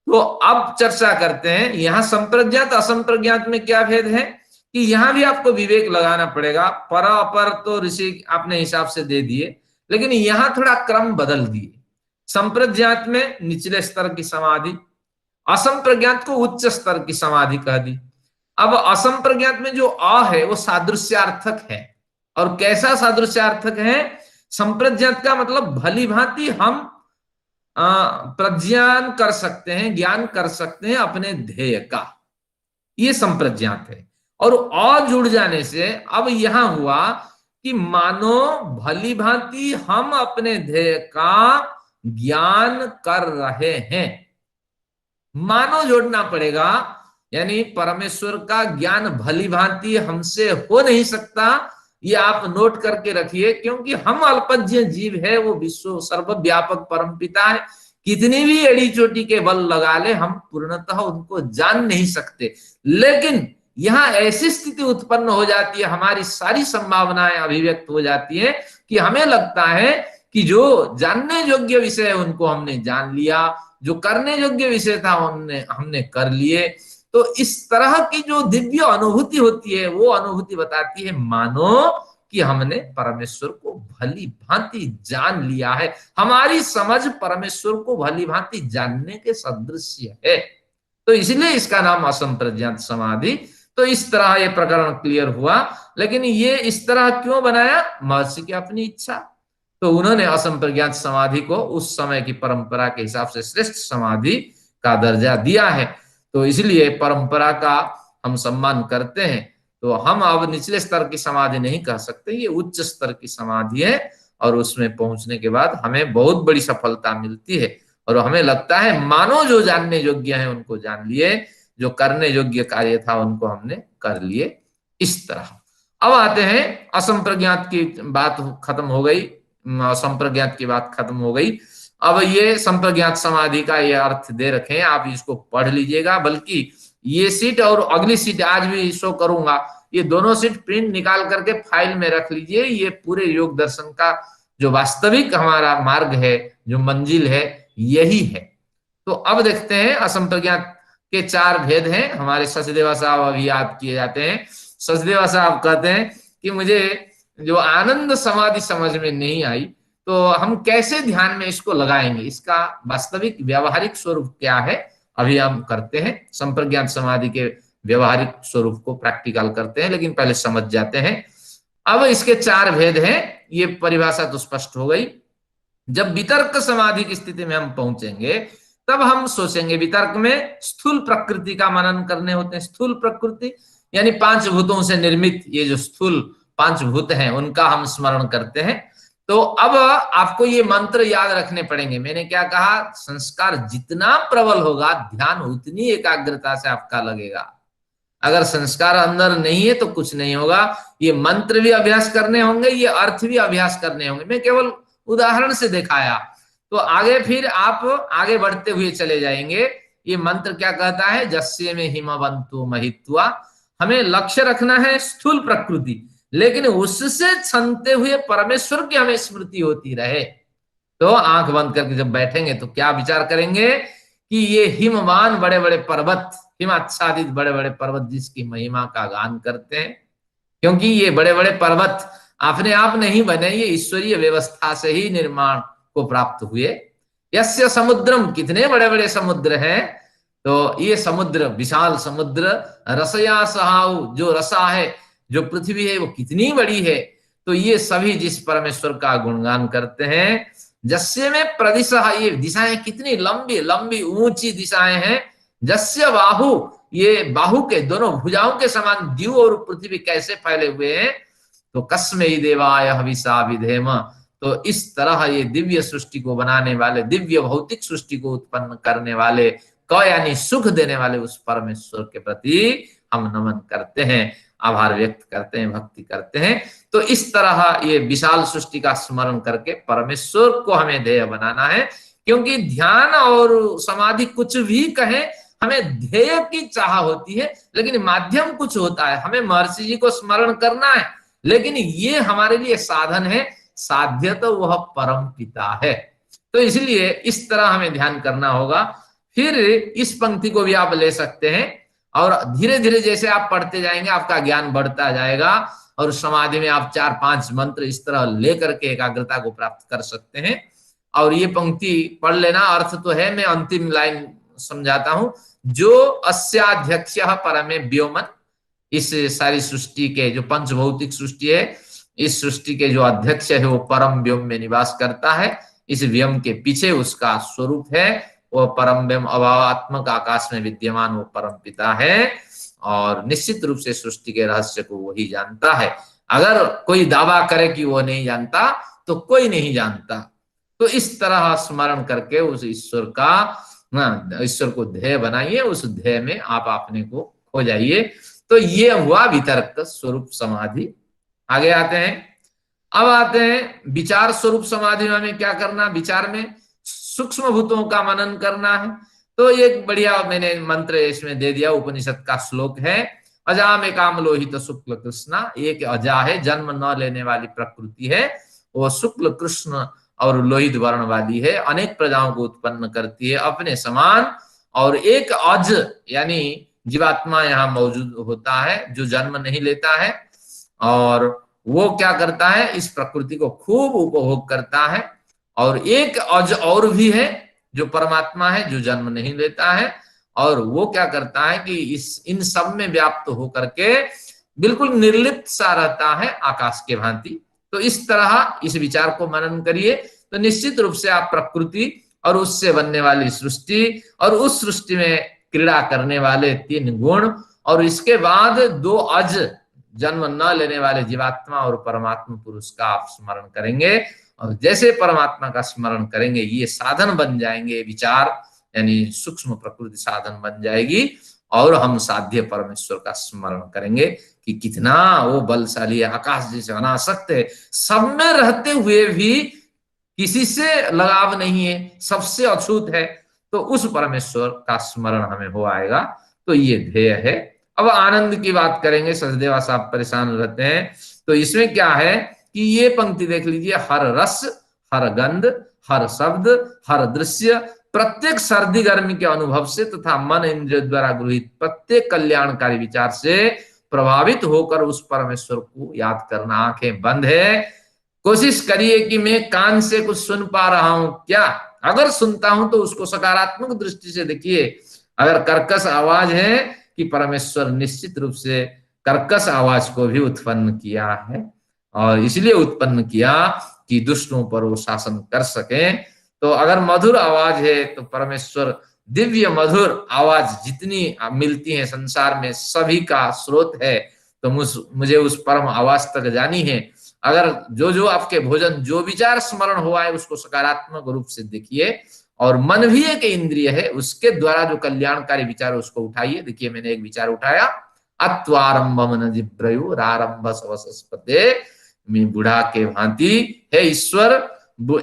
तो अब चर्चा करते हैं यहां संप्रज्ञात असंप्रज्ञात में क्या भेद है, कि यहां भी आपको विवेक लगाना पड़ेगा। पर अपर तो ऋषि अपने हिसाब से दे दिए, लेकिन यहां थोड़ा क्रम बदल दिए। संप्रज्ञात में निचले स्तर की समाधि, असंप्रज्ञात को उच्च स्तर की समाधि कह दी। अब असंप्रज्ञात में जो अ है वो सादृश्यार्थक है। और कैसा सादृश्यार्थक है? संप्रज्ञात का मतलब भली भांति हम प्रज्ञान कर सकते हैं, ज्ञान कर सकते हैं अपने ध्येय का, ये संप्रज्ञात है। और जुड़ जाने से अब यहां हुआ कि मानो भली भांति हम अपने ध्येय का ज्ञान कर रहे हैं, मानो जोड़ना पड़ेगा। यानी परमेश्वर का ज्ञान भली भांति हमसे हो नहीं सकता, ये आप नोट करके रखिए, क्योंकि हम अल्पज्ञ जीव है, वो विश्व सर्वव्यापक परमपिता है। कितनी भी एड़ी चोटी के बल लगा ले, हम पूर्णतः उनको जान नहीं सकते। लेकिन यहां ऐसी स्थिति उत्पन्न हो जाती है, हमारी सारी संभावनाएं अभिव्यक्त हो जाती है कि हमें लगता है कि जो जानने योग्य विषय है उनको हमने जान लिया, जो करने योग्य विषय था हमने कर लिए। तो इस तरह की जो दिव्य अनुभूति होती है, वो अनुभूति बताती है मानो कि हमने परमेश्वर को भली भांति जान लिया है। हमारी समझ परमेश्वर को भली भांति जानने के सदृश्य है। तो इसलिए इसका नाम असंप्रज्ञात समाधि। तो इस तरह ये प्रकरण क्लियर हुआ। लेकिन ये इस तरह क्यों बनाया? महर्षि की अपनी इच्छा। तो उन्होंने असंप्रज्ञात समाधि को उस समय की परंपरा के हिसाब से श्रेष्ठ समाधि का दर्जा दिया है। तो इसलिए परंपरा का हम सम्मान करते हैं। तो हम अब निचले स्तर की समाधि नहीं कह सकते, ये उच्च स्तर की समाधि है। और उसमें पहुंचने के बाद हमें बहुत बड़ी सफलता मिलती है। और हमें लगता है मानो जो जानने योग्य है उनको जान लिए, जो करने योग्य कार्य था उनको हमने कर लिए। इस तरह अब आते हैं असंप्रज्ञात की बात खत्म हो गई, संप्रज्ञात की बात खत्म हो गई। अब ये संप्रज्ञात समाधि का ये अर्थ दे रखे हैं, आप इसको पढ़ लीजिएगा। बल्कि ये सीट और अगली सीट आज भी शो करूंगा, ये दोनों सीट प्रिंट निकाल करके फाइल में रख लीजिए। ये पूरे योग दर्शन का जो वास्तविक हमारा मार्ग है, जो मंजिल है, यही है। तो अब देखते हैं असंप्रज्ञात के 4 भेद हैं। हमारे सचदेवा साहब अभी याद किए जाते हैं। सचदेवा साहब कहते हैं कि मुझे जो आनंद समाधि समझ में नहीं आई, तो हम कैसे ध्यान में इसको लगाएंगे, इसका वास्तविक व्यावहारिक स्वरूप क्या है, अभी हम करते हैं। संप्रज्ञात समाधि के व्यवहारिक स्वरूप को प्रैक्टिकल करते हैं, लेकिन पहले समझ जाते हैं। अब इसके 4 भेद हैं, ये परिभाषा तो स्पष्ट हो गई। जब वितर्क समाधि की स्थिति में हम पहुंचेंगे, तब हम सोचेंगे वितर्क में स्थूल प्रकृति का मनन करने होते हैं। स्थूल प्रकृति यानी 5 भूतों से निर्मित ये जो स्थूल 5 भूत हैं, उनका हम स्मरण करते हैं। तो अब आपको ये मंत्र याद रखने पड़ेंगे। मैंने क्या कहा? संस्कार जितना प्रबल होगा, ध्यान उतनी एकाग्रता से आपका लगेगा। अगर संस्कार अंदर नहीं है तो कुछ नहीं होगा। ये मंत्र भी अभ्यास करने होंगे, ये अर्थ भी अभ्यास करने होंगे। मैं केवल उदाहरण से दिखाया, तो आगे फिर आप आगे बढ़ते हुए चले जाएंगे। ये मंत्र क्या कहता है? जस्य में हिमवंतु महित्वा। हमें लक्ष्य रखना है स्थूल प्रकृति, लेकिन उससे छनते हुए परमेश्वर की हमें स्मृति होती रहे। तो आंख बंद करके जब बैठेंगे तो क्या विचार करेंगे कि ये हिमवान बड़े बड़े पर्वत, हिमाच्छादित बड़े बड़े पर्वत जिसकी महिमा का गान करते हैं। क्योंकि ये बड़े बड़े पर्वत अपने आप नहीं बने, ये ईश्वरीय व्यवस्था से ही निर्माण को प्राप्त हुए। यस्य समुद्रम, कितने बड़े बड़े समुद्र हैं। तो ये समुद्र, विशाल समुद्र, रसया सहाउ, जो रसा है, जो पृथ्वी है वो कितनी बड़ी है। तो ये सभी जिस परमेश्वर का गुणगान करते हैं। जस्य में प्रदिशा, ये दिशाएं कितनी लंबी लंबी ऊंची दिशाएं हैं। जस्य बाहु, ये बाहु के दोनों भुजाओं के समान द्यू और पृथ्वी कैसे फैले हुए हैं। तो कस्मै देवाय हविषा विधेम। तो इस तरह ये दिव्य सृष्टि को बनाने वाले, दिव्य भौतिक सृष्टि को उत्पन्न करने वाले, क यानी सुख देने वाले उस परमेश्वर के प्रति हम नमन करते हैं, आभार व्यक्त करते हैं, भक्ति करते हैं। तो इस तरह ये विशाल सृष्टि का स्मरण करके परमेश्वर को हमें ध्येय बनाना है, क्योंकि ध्यान और समाधि कुछ भी कहें, हमें ध्येय की चाह होती है, लेकिन माध्यम कुछ होता है। हमें महर्षि जी को स्मरण करना है, लेकिन ये हमारे लिए साधन है, साध्य तो वह परम पिता है। तो इसलिए इस तरह हमें ध्यान करना होगा। फिर इस पंक्ति को भी आप ले सकते हैं, और धीरे धीरे जैसे आप पढ़ते जाएंगे आपका ज्ञान बढ़ता जाएगा, और समाधि में आप 4-5 मंत्र इस तरह लेकर के एकाग्रता को प्राप्त कर सकते हैं। और ये पंक्ति पढ़ लेना, अर्थ तो है, मैं अंतिम लाइन समझाता हूं। जो अस्याध्यक्ष परमे व्योमन, इस सारी सृष्टि के जो पंचभौतिक सृष्टि है, इस सृष्टि के जो अध्यक्ष है वो परम व्योम में निवास करता है। इस व्योम के पीछे उसका स्वरूप है, वो परम व्योम अभावात्मक आकाश में विद्यमान वो परम पिता है, और निश्चित रूप से सृष्टि के रहस्य को वही जानता है। अगर कोई दावा करे कि वो नहीं जानता, तो कोई नहीं जानता। तो इस तरह स्मरण करके उस ईश्वर का, ईश्वर को ध्येय बनाइए, उस ध्येय में आप अपने को खो जाइए। तो ये हुआ वितर्क स्वरूप समाधि। आगे आते हैं, अब आते हैं विचार स्वरूप समाधि में हमें क्या करना। विचार में सूक्ष्म भूतों का मनन करना है। तो एक बढ़िया मैंने मंत्र इसमें दे दिया, उपनिषद का श्लोक है, अजा में काम लोहित शुक्ल कृष्णा। एक अजा है, जन्म न लेने वाली प्रकृति है, वो शुक्ल कृष्ण और लोहित वर्ण वाली है, अनेक प्रजाओं को उत्पन्न करती है अपने समान। और एक अज यानी जीवात्मा यहाँ मौजूद होता है, जो जन्म नहीं लेता है, और वो क्या करता है, इस प्रकृति को खूब उपभोग करता है। और एक अज और भी है, जो परमात्मा है, जो जन्म नहीं लेता है, और वो क्या करता है कि इस इन सब में व्याप्त होकर के बिल्कुल निर्लिप्त सा रहता है, आकाश के भांति। तो इस तरह इस विचार को मनन करिए, तो निश्चित रूप से आप प्रकृति और उससे बनने वाली सृष्टि और उस सृष्टि में क्रीड़ा करने वाले 3 गुण, और इसके बाद 2 अज जन्म न लेने वाले जीवात्मा और परमात्मा पुरुष का आप स्मरण करेंगे। और जैसे परमात्मा का स्मरण करेंगे, ये साधन बन जाएंगे, विचार यानी सूक्ष्म प्रकृति साधन बन जाएगी, और हम साध्य परमेश्वर का स्मरण करेंगे कि कितना वो बलशाली है, आकाश जैसे अनासक्त है, सब में रहते हुए भी किसी से लगाव नहीं है, सबसे अछूत है। तो उस परमेश्वर का स्मरण हमें हो आएगा। तो ये ध्येय है। अब आनंद की बात करेंगे, सचदेवा साहब परेशान रहते हैं। तो इसमें क्या है कि ये पंक्ति देख लीजिए, हर रस, हर गंध, हर शब्द, हर दृश्य, प्रत्येक सर्दी गर्मी के अनुभव से तथा मन इंद्रिय द्वारा गृहित प्रत्येक कल्याणकारी विचार से प्रभावित होकर उस परमेश्वर को याद करना। आंखें बंद है, कोशिश करिए कि मैं कान से कुछ सुन पा रहा हूं क्या। अगर सुनता हूं तो उसको सकारात्मक दृष्टि से देखिए। अगर कर्कश आवाज है, कि परमेश्वर निश्चित रूप से कर्कश आवाज को भी उत्पन्न किया है, और इसलिए उत्पन्न किया कि दुष्टों पर वो शासन कर सके। तो अगर मधुर आवाज है, तो परमेश्वर दिव्य मधुर आवाज जितनी मिलती है संसार में, सभी का स्रोत है। तो मुझे उस परम आवाज तक जानी है। अगर जो जो आपके भोजन, जो विचार स्मरण हुआ है, उसको सकारात्मक रूप से देखिए। और मन भी एक इंद्रिय है, उसके द्वारा जो कल्याणकारी विचार उसको उठाइए। देखिए मैंने एक विचार उठाया, अत्वारंभम न जिब्रयुरारंभ सवसस्पते, मैं बूढ़ा के भांति, हे ईश्वर,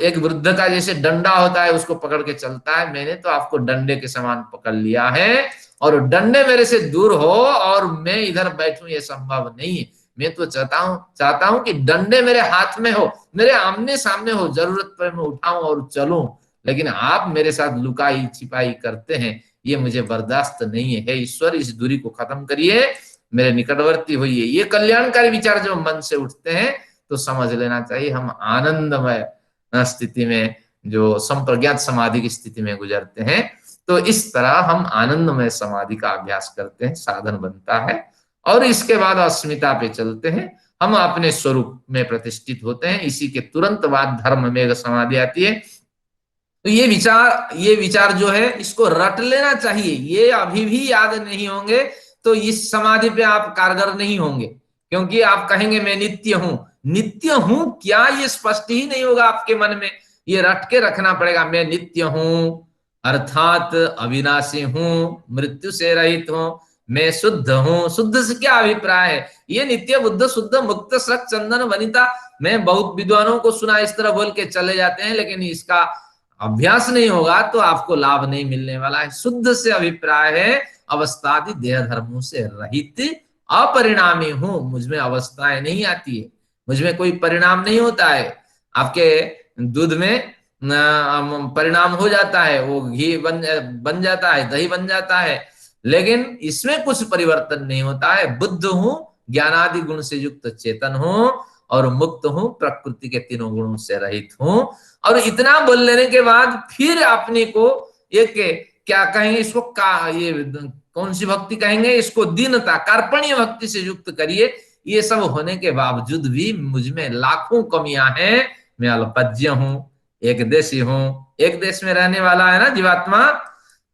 एक वृद्ध का जैसे डंडा होता है उसको पकड़ के चलता है, मैंने तो आपको डंडे के समान पकड़ लिया है, और डंडे मेरे से दूर हो और मैं इधर बैठूं, ये संभव नहीं है। मैं तो चाहता हूं कि डंडे मेरे हाथ में हो, मेरे आमने सामने हो, जरूरत पर मैं उठाऊं और चलूं, लेकिन आप मेरे साथ लुकाई छिपाई करते हैं, ये मुझे बर्दाश्त नहीं है। हे ईश्वर, इस दूरी को खत्म करिए, मेरे निकटवर्ती होइए। ये कल्याणकारी विचार जब मन से उठते हैं, तो समझ लेना चाहिए हम आनंदमय स्थिति में, जो संप्रज्ञात समाधि की स्थिति में गुजरते हैं। तो इस तरह हम आनंदमय समाधि का अभ्यास करते हैं, साधन बनता है। और इसके बाद अस्मिता पे चलते हैं, हम अपने स्वरूप में प्रतिष्ठित होते हैं। इसी के तुरंत बाद धर्म मेघ समाधि आती है। तो ये विचार जो है, इसको रट लेना चाहिए। ये अभी भी याद नहीं होंगे तो इस समाधि पे आप कारगर नहीं होंगे, क्योंकि आप कहेंगे मैं नित्य हूं। नित्य हूं क्या, ये स्पष्ट ही नहीं होगा आपके मन में। ये रट के रखना पड़ेगा, मैं नित्य हूं, अर्थात अविनाशी हूं, मृत्यु से रहित हूं, मैं शुद्ध हूं। शुद्ध से क्या अभिप्राय है? ये नित्य बुद्ध शुद्ध मुक्त सक चंदन वनिता। मैं बहुत विद्वानों को सुना इस तरह बोल के चले जाते हैं, लेकिन इसका अभ्यास नहीं होगा तो आपको लाभ नहीं मिलने वाला है। शुद्ध से अभिप्राय है अवस्थादि देह धर्मों से रहित अपरिणामी हूं। मुझमें अवस्थाएं नहीं आती है, मुझमें कोई परिणाम नहीं होता है। आपके दूध में परिणाम हो जाता है, वो घी बन जाता है, दही बन जाता है, लेकिन इसमें कुछ परिवर्तन नहीं होता है। बुद्ध हूं, ज्ञानादि गुण से युक्त चेतन हूं, और मुक्त हूं, प्रकृति के तीनों गुणों से रहित हूं। और इतना बोल लेने के बाद फिर अपने को एक क्या कहेंगे इसको, ये कौन सी भक्ति कहेंगे इसको? दीनता, कार्पण्य भक्ति से युक्त करिए। ये सब होने के बावजूद भी मुझ में लाखों कमियां हैं। मैं अल्पज्ञ हूं, एक देशी हूं। एक देश में रहने वाला है ना जीवात्मा,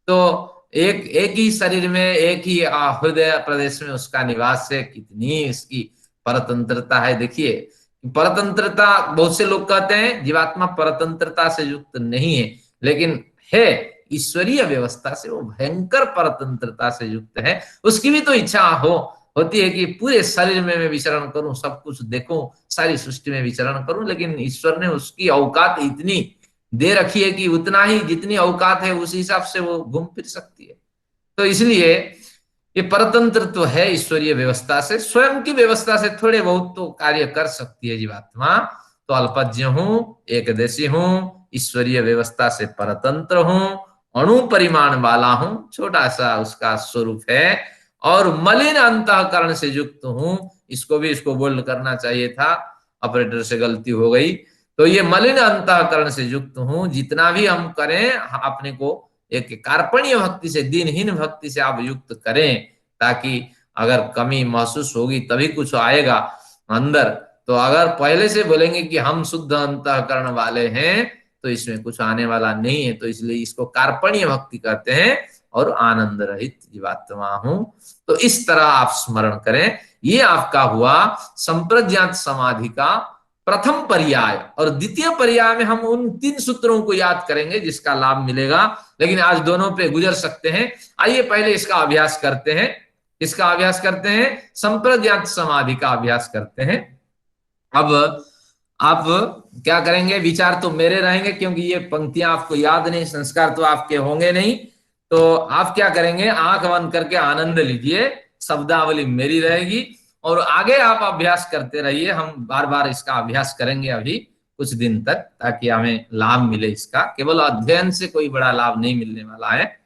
तो एक एक ही शरीर में, एक ही हृदय प्रदेश में उसका निवास है। कितनी इसकी परतंत्रता है देखिए। परतंत्रता, बहुत से लोग कहते हैं जीवात्मा परतंत्रता से युक्त नहीं है, लेकिन है। ईश्वरीय व्यवस्था से वो भयंकर परतंत्रता से युक्त है। उसकी भी तो इच्छा होती है कि पूरे शरीर में मैं विचरण करूं, सब कुछ देखूं, सारी सृष्टि में विचरण करूं, लेकिन ईश्वर ने उसकी औकात इतनी दे रखी है कि उतना ही, जितनी औकात है उस हिसाब से वो घूम फिर सकती है। तो इसलिए ये परतंत्र तो है ईश्वरीय व्यवस्था से, स्वयं की व्यवस्था से थोड़े बहुत तो कार्य कर सकती है जीवात्मा। तो अल्पज्ञ हूं, एकदेशी हूं, ईश्वरीय व्यवस्था से परतंत्र हूं, अणु परिमाण वाला हूं, छोटा सा उसका स्वरूप है, और मलिन अंतःकरण से युक्त हूं। इसको बोल्ड करना चाहिए था, ऑपरेटर से गलती हो गई। तो ये मलिन अंतःकरण से युक्त हूं। जितना भी हम करें अपने को एक कार्पण्य भक्ति से, दीनहीन भक्ति से आप युक्त करें, ताकि अगर कमी महसूस होगी तभी कुछ आएगा अंदर। तो अगर पहले से बोलेंगे कि हम शुद्ध अंतःकरण वाले हैं, तो इसमें कुछ आने वाला नहीं है। तो इसलिए इसको कार्पण्य भक्ति कहते हैं, और आनंद रहित जीवात्मा हूं। तो इस तरह आप स्मरण करें। ये आपका हुआ संप्रज्ञात समाधि का प्रथम पर्याय। और द्वितीय पर्याय में हम उन 3 सूत्रों को याद करेंगे जिसका लाभ मिलेगा, लेकिन आज दोनों पे गुजर सकते हैं। आइए पहले इसका अभ्यास करते हैं। इसका अभ्यास करते हैं, संप्रज्ञात समाधि का अभ्यास करते हैं। अब आप क्या करेंगे? विचार तो मेरे रहेंगे, क्योंकि ये पंक्तियां आपको याद नहीं, संस्कार तो आपके होंगे नहीं। तो आप क्या करेंगे? आंख बंद करके आनंद लीजिए, शब्दावली मेरी रहेगी, और आगे आप अभ्यास करते रहिए। हम बार बार इसका अभ्यास करेंगे अभी कुछ दिन तक, ताकि हमें लाभ मिले इसका। केवल अध्ययन से कोई बड़ा लाभ नहीं मिलने वाला है।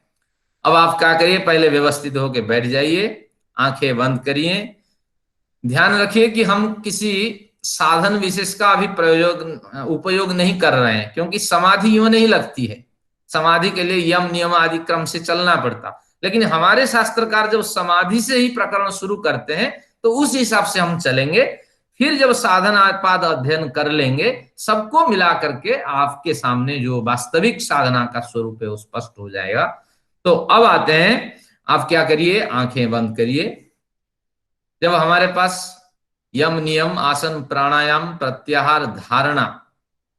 अब आप क्या करिए? पहले व्यवस्थित होकर बैठ जाइए, आंखें बंद करिए। ध्यान रखिए कि हम किसी साधन विशेष का अभी उपयोग नहीं कर रहे हैं, क्योंकि समाधि यूं नहीं लगती है। समाधि के लिए यम नियम आदि क्रम से चलना पड़ता, लेकिन हमारे शास्त्रकार जब समाधि से ही प्रकरण शुरू करते हैं तो उस हिसाब से हम चलेंगे। फिर जब साधन आपाद अध्ययन कर लेंगे, सबको मिला करके आपके सामने जो वास्तविक साधना का स्वरूप है वो स्पष्ट हो जाएगा। तो अब आते हैं, आप क्या करिए? आंखें बंद करिए। जब हमारे पास यम नियम, आसन, प्राणायाम, प्रत्याहार, धारणा,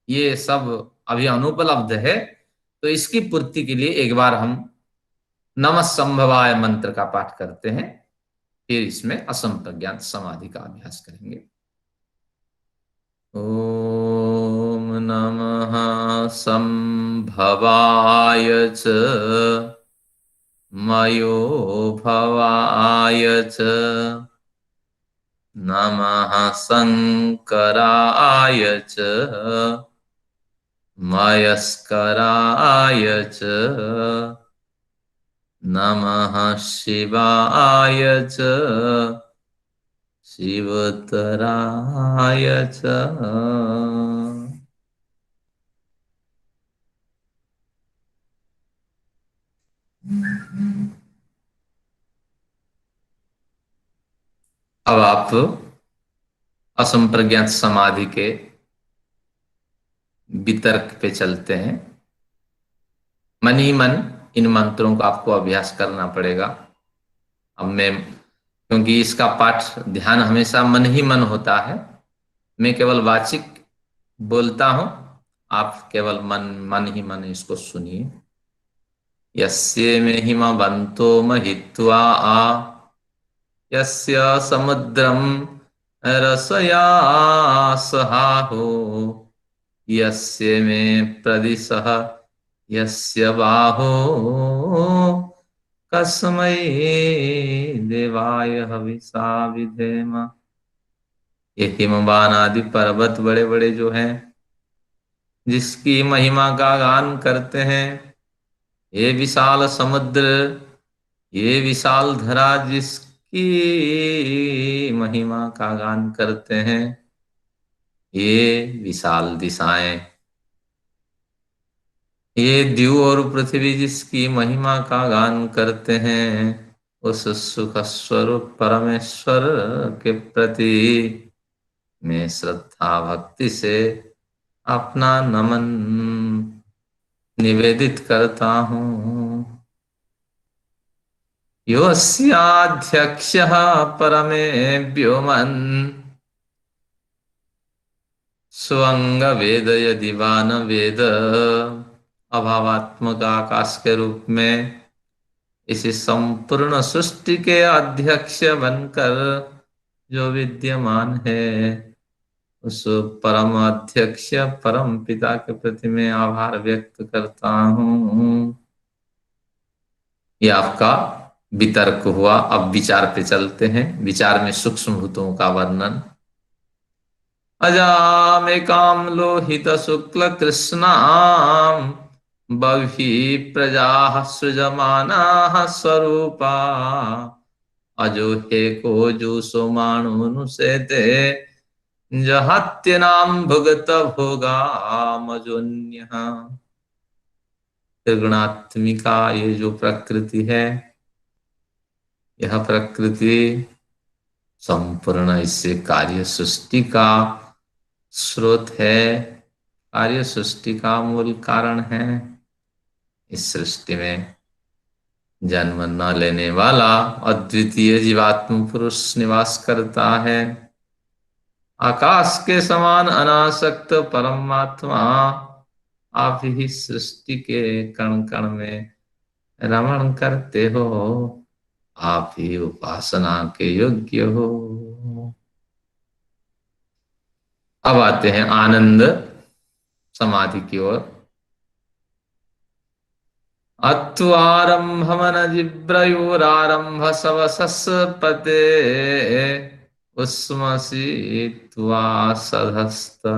ये सब अभी अनुपलब्ध है, तो इसकी पूर्ति के लिए एक बार हम नमः संभवाय मंत्र का पाठ करते हैं, फिर इसमें असंप्रज्ञात समाधि का अभ्यास करेंगे। ओम नमः संभवाय च मयो भवाय च नमः शंकराय च मयस्कराय च नमः शिवाय च शिवतराय च। अब आप असंप्रज्ञात समाधि के वितर्क पे चलते हैं। मन ही मन इन मंत्रों का आपको अभ्यास करना पड़ेगा। अब मैं, क्योंकि इसका पाठ ध्यान हमेशा मन ही मन होता है, मैं केवल वाचिक बोलता हूं, आप केवल मन ही मन इसको सुनिए। यस्य महिमा बंतो महित्वा आ यस्य समुद्रम रसया सहाहो, यस्य मे प्रदिशः यस्य बाहो, कस्मै देवाय हविषा विधेम। ये हिमवान आदि पर्वत बड़े बड़े जो हैं, जिसकी महिमा का गान करते हैं, ये विशाल समुद्र, ये विशाल धरा जिसकी महिमा का गान करते हैं, ये विशाल दिशाएं, ये द्यू और पृथ्वी जिसकी महिमा का गान करते हैं, उस सुख स्वरूप परमेश्वर के प्रति मैं श्रद्धा भक्ति से अपना नमन निवेदित करता हूँ। योऽस्याध्यक्षः परमे व्योमन्, स्वंग वेद यदि वा न वेद। अभावात्मक आकाश के रूप में इस संपूर्ण सृष्टि के अध्यक्ष बनकर जो विद्यमान है, उस परम अध्यक्ष परम पिता के प्रति मैं आभार व्यक्त करता हूँ। ये आपका वितर्क हुआ। अब विचार पे चलते हैं। विचार में सूक्ष्म भूतों का वर्णन। अजामेकाम लोहित शुक्ल कृष्णाम, बहि प्रजा सृजमाना स्वरूपा, अजो हे को जो सोमाणुनुसेते, जहत्यनाम भुगत भोगा मजोन्य। त्रिगुणात्मिका ये जो प्रकृति है, यह प्रकृति संपूर्ण इससे कार्य सृष्टि का स्रोत है, कार्य सृष्टि का मूल कारण है। इस सृष्टि में जन्म न लेने वाला अद्वितीय जीवात्म पुरुष निवास करता है। आकाश के समान अनासक्त परमात्मा आप ही सृष्टि के कण कण में रमण करते हो, आप ही उपासना के योग्य हो। अब आते हैं आनंद समाधि की ओर। अत्वारंभमन जिब्रयोरारंभ सवसस्पते, उस्मसि त्वा सधस्ता।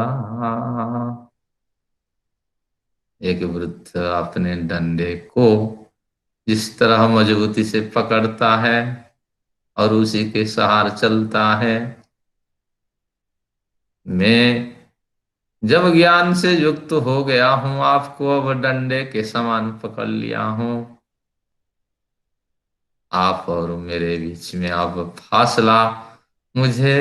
एक वृद्ध अपने डंडे को जिस तरह मजबूती से पकड़ता है और उसी के सहारे चलता है, मैं जब ज्ञान से युक्त हो गया हूं, आपको अब डंडे के समान पकड़ लिया हूं। आप और मेरे बीच में अब फासला मुझे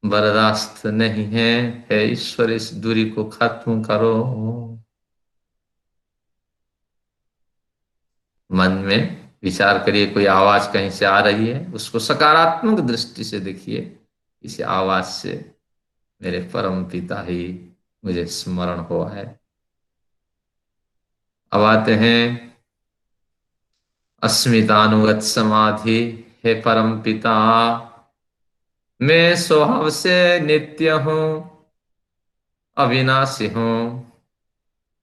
बर्दाश्त नहीं है। हे ईश्वर, इस दूरी को खत्म करो। मन में विचार करिए, कोई आवाज कहीं से आ रही है, उसको सकारात्मक दृष्टि से देखिए। इस आवाज से मेरे परम पिता ही मुझे स्मरण हुआ है। अब आते हैं अस्मितानुगत समाधि। हे परम पिता, मैं स्वभाव से नित्य हूं, अविनाशी हूं,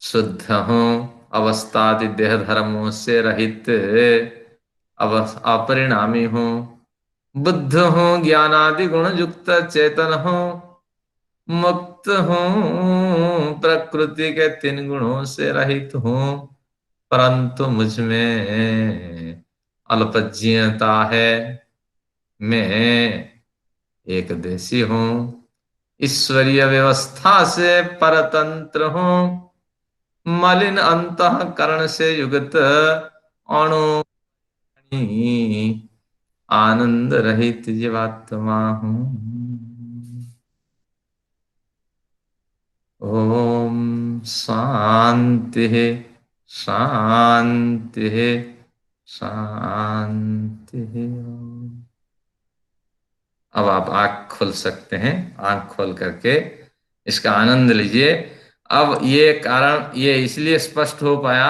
शुद्ध हूं, अवस्थादि देह धर्मों से रहित अपरिणामी हूं, बुद्ध हूं, ज्ञानादि गुण युक्त चेतन हूं, मुक्त हूं, प्रकृति के 3 गुणों से रहित हूं, परंतु मुझ में अल्पज्ञता है। मैं एक देशी हूं, ईश्वरीय व्यवस्था से परतंत्र हूं, मलिन अंतःकरण से युक्त अणु आनंद रहित जीवात्मा हूं। ओम शांति शांति शांति। अब आप आंख खोल सकते हैं। आंख खोल करके इसका आनंद लीजिए। अब ये कारण ये इसलिए स्पष्ट हो पाया,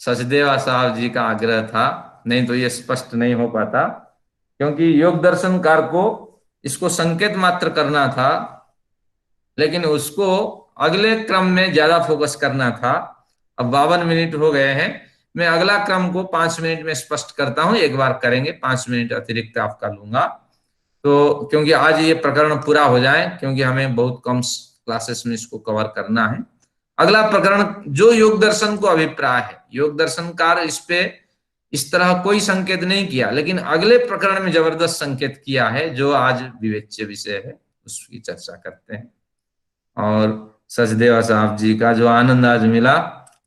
सचदेवा साहब जी का आग्रह था नहीं तो ये स्पष्ट नहीं हो पाता, क्योंकि योग दर्शनकार को इसको संकेत मात्र करना था, लेकिन उसको अगले क्रम में ज्यादा फोकस करना था। अब 52 मिनट हो गए हैं, मैं अगला क्रम को 5 मिनट में स्पष्ट करता हूं, एक बार करेंगे, 5 मिनट अतिरिक्त आपका लूंगा। तो क्योंकि आज ये प्रकरण पूरा हो जाए, क्योंकि हमें बहुत कम क्लासेस में इसको कवर करना है। अगला प्रकरण जो योग दर्शन को अभिप्राय है, योग दर्शनकार इस पे इस तरह कोई संकेत नहीं किया, लेकिन अगले प्रकरण में जबरदस्त संकेत किया है, जो आज विवेच्य विषय है, उसकी चर्चा करते हैं। और सचदेवा साहब जी का जो आनंद आज मिला,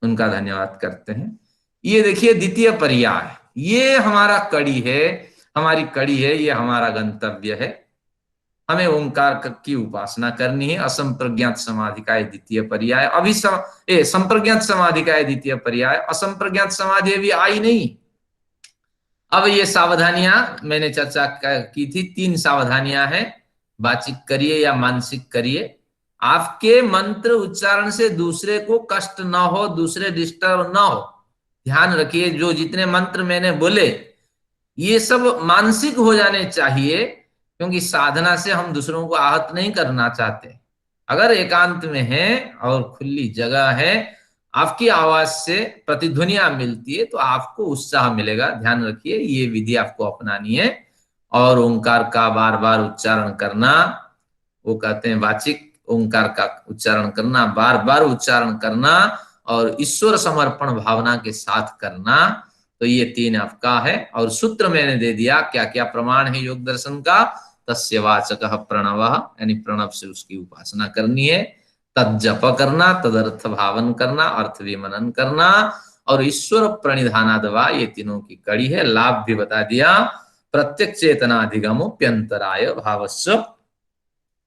उनका धन्यवाद करते हैं। ये देखिए द्वितीय पर्याय, ये हमारा कड़ी है, हमारी कड़ी है, ये हमारा गंतव्य है। हमें ओंकार की उपासना करनी है। असंप्रज्ञात समाधि का द्वितीय पर्याय, अभी संप्रज्ञात समाधि का द्वितीय पर्याय, असंप्रज्ञात समाधि अभी आई नहीं। अब ये सावधानियां मैंने चर्चा की थी, 3 सावधानियां हैं। वाचिक करिए या मानसिक करिए, आपके मंत्र उच्चारण से दूसरे को कष्ट ना हो, दूसरे डिस्टर्ब ना हो, ध्यान रखिए। जो जितने मंत्र मैंने बोले ये सब मानसिक हो जाने चाहिए, क्योंकि साधना से हम दूसरों को आहत नहीं करना चाहते। अगर एकांत में है और खुली जगह है, आपकी आवाज से प्रतिध्वनियां मिलती है, तो आपको उत्साह मिलेगा। ध्यान रखिए, ये विधि आपको अपनानी है। और ओंकार का बार बार उच्चारण करना, वो कहते हैं वाचिक ओंकार का उच्चारण करना, बार बार उच्चारण करना, और ईश्वर समर्पण भावना के साथ करना। तो ये 3 आपका है। और सूत्र मैंने दे दिया, क्या क्या प्रमाण है योग दर्शन का। तस्य वाचकः प्रणवः, यानी प्रणव से उसकी उपासना करनी है। तद जप करना, तदर्थ भावन करना, अर्थ विमनन करना, और ईश्वर प्रणिधानादवा, ये तीनों की कड़ी है। लाभ भी बता दिया, प्रत्यक्ष चेतनाधिगमोप्यंतराय भावस्य,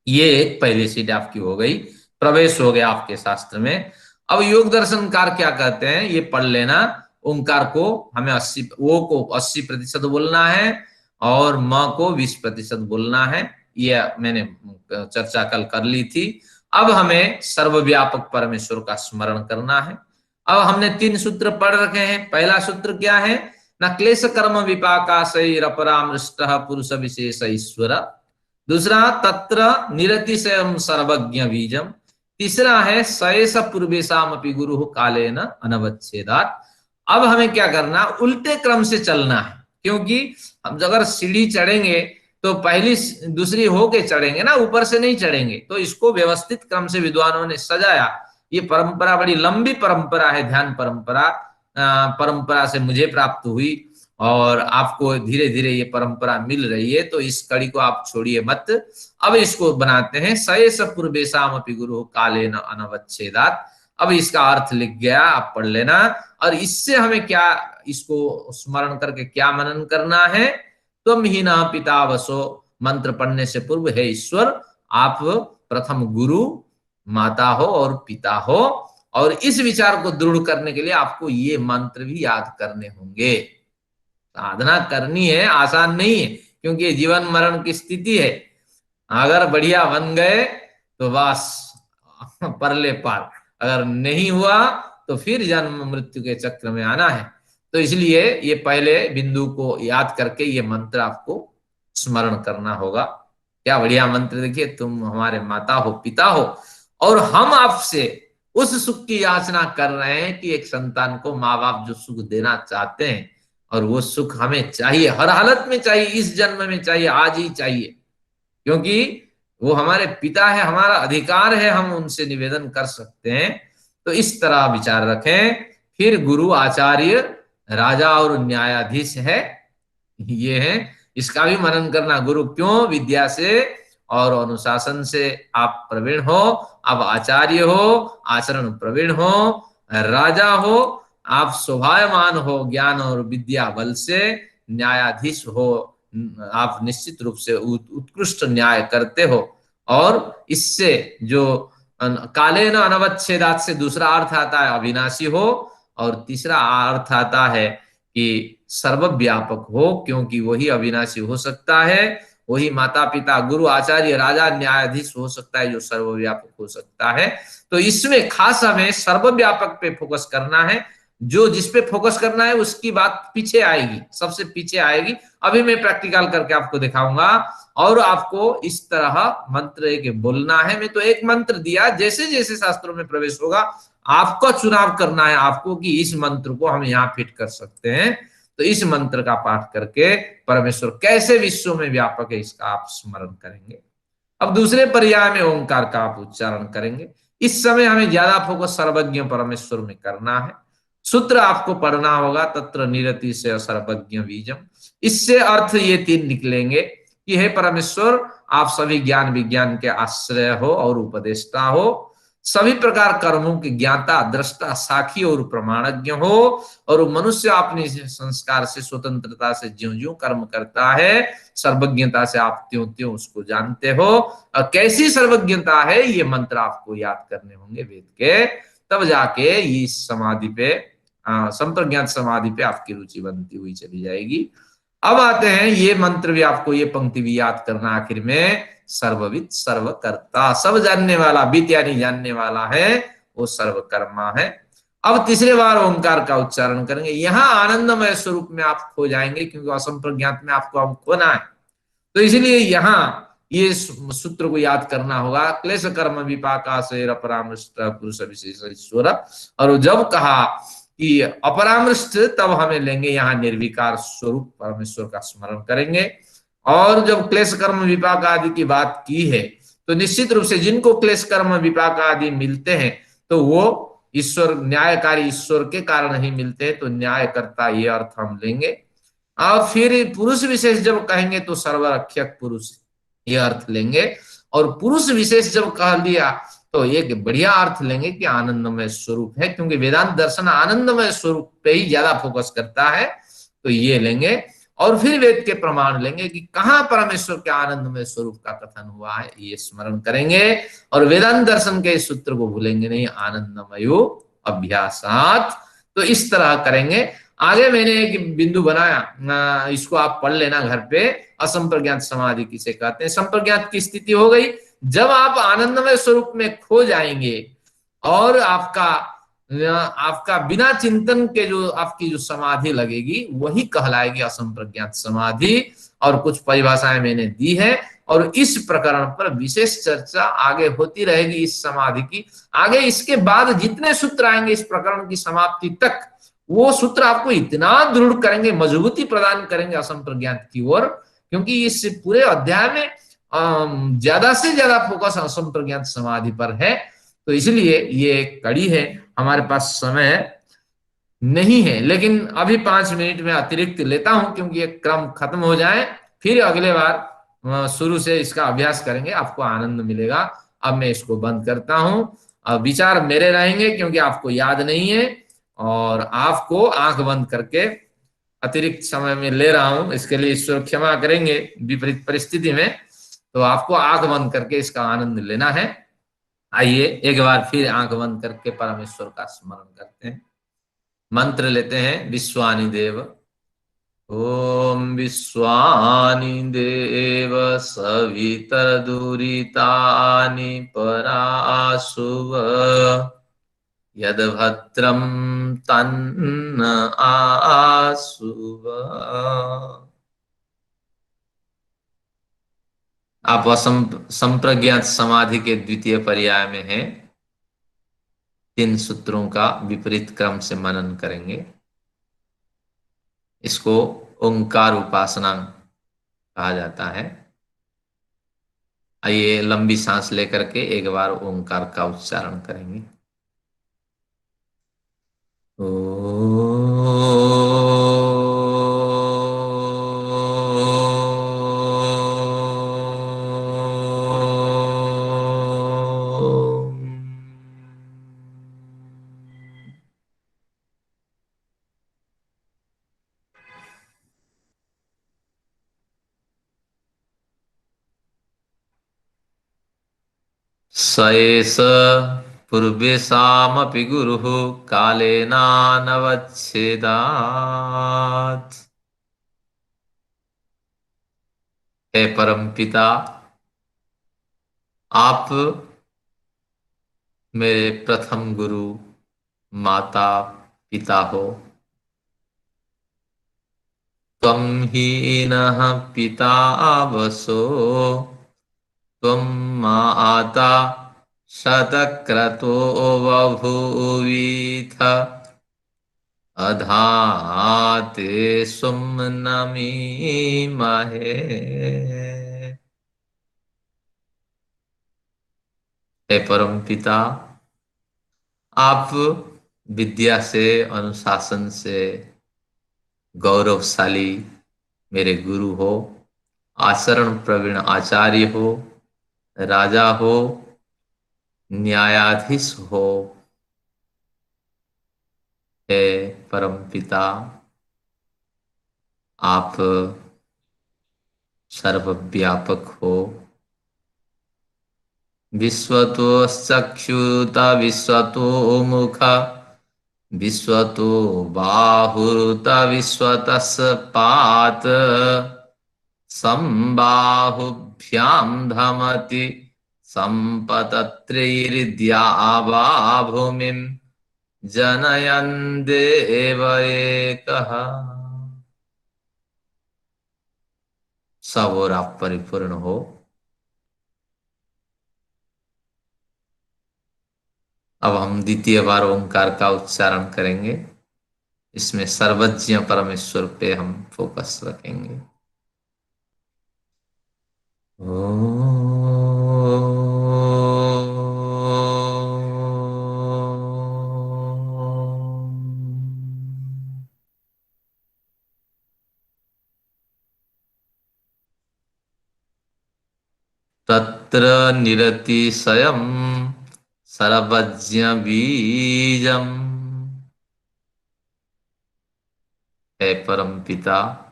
ये एक पहली सीट आपकी हो गई, प्रवेश हो गया आपके शास्त्र में। अब योग दर्शनकार क्या कहते हैं, ये पढ़ लेना। ओंकार को हमें 80, ओ को 80% बोलना है, और म को 20% बोलना है। ये मैंने चर्चा कल कर ली थी। अब हमें सर्वव्यापक परमेश्वर का स्मरण करना है। अब हमने 3 सूत्र पढ़ रखे हैं। पहला सूत्र क्या है, न क्लेश कर्म विपाकाशैरपरामृष्टः पुरुष विशेष ईश्वर। दूसरा, तत्र निरतिशयम सर्वज्ञ बीजम। तीसरा है, सयेष पूर्वेशम अपि गुरु कालेन अनवच्छेदात्। अब हमें क्या करना, उल्टे क्रम से चलना है, क्योंकि हम अगर सीढ़ी चढ़ेंगे तो पहली दूसरी होके चढ़ेंगे ना, ऊपर से नहीं चढ़ेंगे। तो इसको व्यवस्थित क्रम से विद्वानों ने सजाया। ये परंपरा बड़ी लंबी परंपरा है, ध्यान परंपरा। परंपरा से मुझे प्राप्त हुई, और आपको धीरे धीरे ये परंपरा मिल रही है, तो इस कड़ी को आप छोड़िए मत। अब इसको बनाते हैं, सयेष पूर्वेशम अपि गुरु कालेन अनवच्छेदात्। अब इसका अर्थ लिख गया, आप पढ़ लेना। और इससे हमें क्या, इसको स्मरण करके क्या मनन करना है, तुम ही ना पिता वसो, मंत्र पढ़ने से पूर्व है ईश्वर, आप प्रथम गुरु माता हो और पिता हो। और इस विचार को दृढ़ करने के लिए आपको ये मंत्र भी याद करने होंगे। साधना करनी है, आसान नहीं है, क्योंकि ये जीवन मरण की स्थिति है। अगर बढ़िया बन गए तो बस परले पार, अगर नहीं हुआ तो फिर जन्म मृत्यु के चक्र में आना है। तो इसलिए ये पहले बिंदु को याद करके ये मंत्र आपको स्मरण करना होगा। क्या बढ़िया मंत्र, देखिए, तुम हमारे माता हो, पिता हो, और हम आपसे उस सुख की याचना कर रहे हैं कि एक संतान को माँ बाप जो सुख देना चाहते हैं, और वो सुख हमें चाहिए, हर हालत में चाहिए, इस जन्म में चाहिए, आज ही चाहिए, क्योंकि वो हमारे पिता है, हमारा अधिकार है, हम उनसे निवेदन कर सकते हैं। तो इस तरह विचार रखें। फिर गुरु, आचार्य, राजा और न्यायाधीश है, ये है, इसका भी मनन करना। गुरु क्यों, विद्या से और अनुशासन से आप प्रवीण हो, आप आचार्य हो, आचरण प्रवीण हो, राजा हो, आप शोभायमान हो ज्ञान और विद्या बल से, न्यायाधीश हो, आप निश्चित रूप से उत्कृष्ट न्याय करते हो। और इससे जो कालेन अनवच्छेदात् से दूसरा अर्थ आता है अविनाशी हो, और तीसरा अर्थ आता है कि सर्वव्यापक हो, क्योंकि वही अविनाशी हो सकता है, वही माता पिता गुरु आचार्य राजा न्यायाधीश हो सकता है जो सर्वव्यापक हो सकता है। तो इसमें खास हमें सर्वव्यापक पे फोकस करना है। जो जिस पे फोकस करना है उसकी बात पीछे आएगी, सबसे पीछे आएगी। अभी मैं प्रैक्टिकल करके आपको दिखाऊंगा। और आपको इस तरह मंत्र एक बोलना है। मैं तो एक मंत्र दिया, जैसे जैसे शास्त्रों में प्रवेश होगा आपका चुनाव करना है आपको कि इस मंत्र को हम यहाँ फिट कर सकते हैं। तो इस मंत्र का पाठ करके परमेश्वर कैसे विश्व में व्यापक है इसका आप स्मरण करेंगे। अब दूसरे पर्याय में ओंकार का आप उच्चारण करेंगे। इस समय हमें ज्यादा फोकस सर्वज्ञ परमेश्वर में करना है। सूत्र आपको पढ़ना होगा, तत्र निरति से सर्वज्ञ बीजम। इससे अर्थ ये तीन निकलेंगे कि हे परमेश्वर, आप सभी ज्ञान विज्ञान के आश्रय हो और उपदेष्टा हो, सभी प्रकार कर्मों के ज्ञाता दृष्टा साखी और प्रमाणज्ञ हो, और मनुष्य अपने संस्कार से स्वतंत्रता से ज्यो ज्यो कर्म करता है, सर्वज्ञता से आप त्यों त्यों उसको जानते हो। और कैसी सर्वज्ञता है ये मंत्र आपको याद करने होंगे वेद के, तब जाके इस समाधि पे संप्रज्ञात समाधि पे आपकी रुचि बनती हुई चली जाएगी। अब आते हैं ये मंत्र भी आपको ये पंक्ति भी याद करना आखिर में, सर्वविद सर्वकर्ता, सब जानने वाला, विद यानी जानने वाला है, वो सर्वकर्मा है। अब तीसरे बार ओंकार का उच्चारण करेंगे। यहां आनंदमय स्वरूप में आप खो जाएंगे, क्योंकि असंप्रज्ञात में आपको हम खोना है। तो इसलिए यहां ये सूत्र को याद करना होगा, क्लेश कर्म विपाका से अपरामृष्ट पुरुष विशेष ईश्वर। और जब कहा कि अपरामृष्ट, तब हमें लेंगे यहाँ निर्विकार स्वरूप परमेश्वर का स्मरण करेंगे। और जब क्लेश कर्म विपाक आदि की बात की है, तो निश्चित रूप से जिनको क्लेश कर्म विपाक आदि मिलते हैं, तो वो ईश्वर, न्यायकारी ईश्वर के कारण ही मिलते हैं। तो न्यायकर्ता ये अर्थ हम लेंगे। और फिर पुरुष विशेष जब कहेंगे तो सर्वरक्षक पुरुष ये अर्थ लेंगे। और पुरुष विशेष जब कह दिया तो एक बढ़िया अर्थ लेंगे कि आनंदमय स्वरूप है, क्योंकि वेदांत दर्शन आनंदमय स्वरूप पे ही ज्यादा फोकस करता है। तो ये लेंगे। और फिर वेद के प्रमाण लेंगे कि कहाँ परमेश्वर के आनंदमय स्वरूप का कथन हुआ है, ये स्मरण करेंगे। और वेदांत दर्शन के इस सूत्र को भूलेंगे नहीं, आनंदमयो अभ्यासात। तो इस तरह करेंगे। आगे मैंने एक बिंदु बनाया, इसको आप पढ़ लेना घर पे। असंप्रज्ञात समाधि किसे कहते हैं? संप्रज्ञात की स्थिति हो गई जब आप आनंदमय स्वरूप में खो जाएंगे, और आपका आपका बिना चिंतन के जो आपकी जो समाधि लगेगी वही कहलाएगी असंप्रज्ञात समाधि। और कुछ परिभाषाएं मैंने दी है, और इस प्रकरण पर विशेष चर्चा आगे होती रहेगी इस समाधि की। आगे इसके बाद जितने सूत्र आएंगे इस प्रकरण की समाप्ति तक, वो सूत्र आपको इतना दृढ़ करेंगे, मजबूती प्रदान करेंगे असंप्रज्ञात की ओर। क्योंकि इस पूरे अध्याय में ज्यादा से ज्यादा फोकस असंप्रज्ञात समाधि पर है। तो इसलिए ये एक कड़ी है। हमारे पास समय नहीं है, लेकिन अभी 5 मिनट में अतिरिक्त लेता हूं, क्योंकि ये क्रम खत्म हो जाए, फिर अगले बार शुरू से इसका अभ्यास करेंगे, आपको आनंद मिलेगा। अब मैं इसको बंद करता हूं। अब विचार मेरे रहेंगे क्योंकि आपको याद नहीं है, और आपको आंख बंद करके अतिरिक्त समय में ले रहा हूं, इसके लिए ईश्वर क्षमा करेंगे विपरीत परिस्थिति में। तो आपको आंख बंद करके इसका आनंद लेना है। आइए एक बार फिर आंख बंद करके परमेश्वर का स्मरण करते हैं। मंत्र लेते हैं, विश्वानि देव। ओम विश्वानि देव सवितरदुरितानि पराशुव, यद्भद्रं तन्न आशुव। आप संप्रज्ञात समाधि के द्वितीय पर्याय में हैं। 3 सूत्रों का विपरीत क्रम से मनन करेंगे। इसको ओंकार उपासना कहा जाता है। आइए लंबी सांस लेकर के एक बार ओंकार का उच्चारण करेंगे। ओ स एष पूर्वेषामपि गुरुः कालेनानवच्छेदात्। हे परम पिता, आप मेरे प्रथम गुरु, माता, पिता हो। त्वं हि नः पिता वसो, त्वं माता शतक्रतो बभूवीथ, अधाते सुम्नमीमहे। हे परम पिता, आप विद्या से, अनुशासन से गौरवशाली मेरे गुरु हो, आचरण प्रवीण आचार्य हो, राजा हो, न्यायाधीश हो। हे परम पिता, आप सर्वव्यापक हो। विश्वतो चक्षुत विश्वतो मुख, विश्वतो बाहुरुत विश्वतः पात्, संबाहुभ्यां धमति संपतत्रिर्द्यावा भूमिं जनयन् देव एकः। सब और आप परिपूर्ण हो। अब हम द्वितीय बार ओंकार का उच्चारण करेंगे। इसमें सर्वज्ञ परमेश्वर पे हम फोकस रखेंगे। तत्र निरतिशयम् सर्वज्ञ बीजम्। हे परम पिता,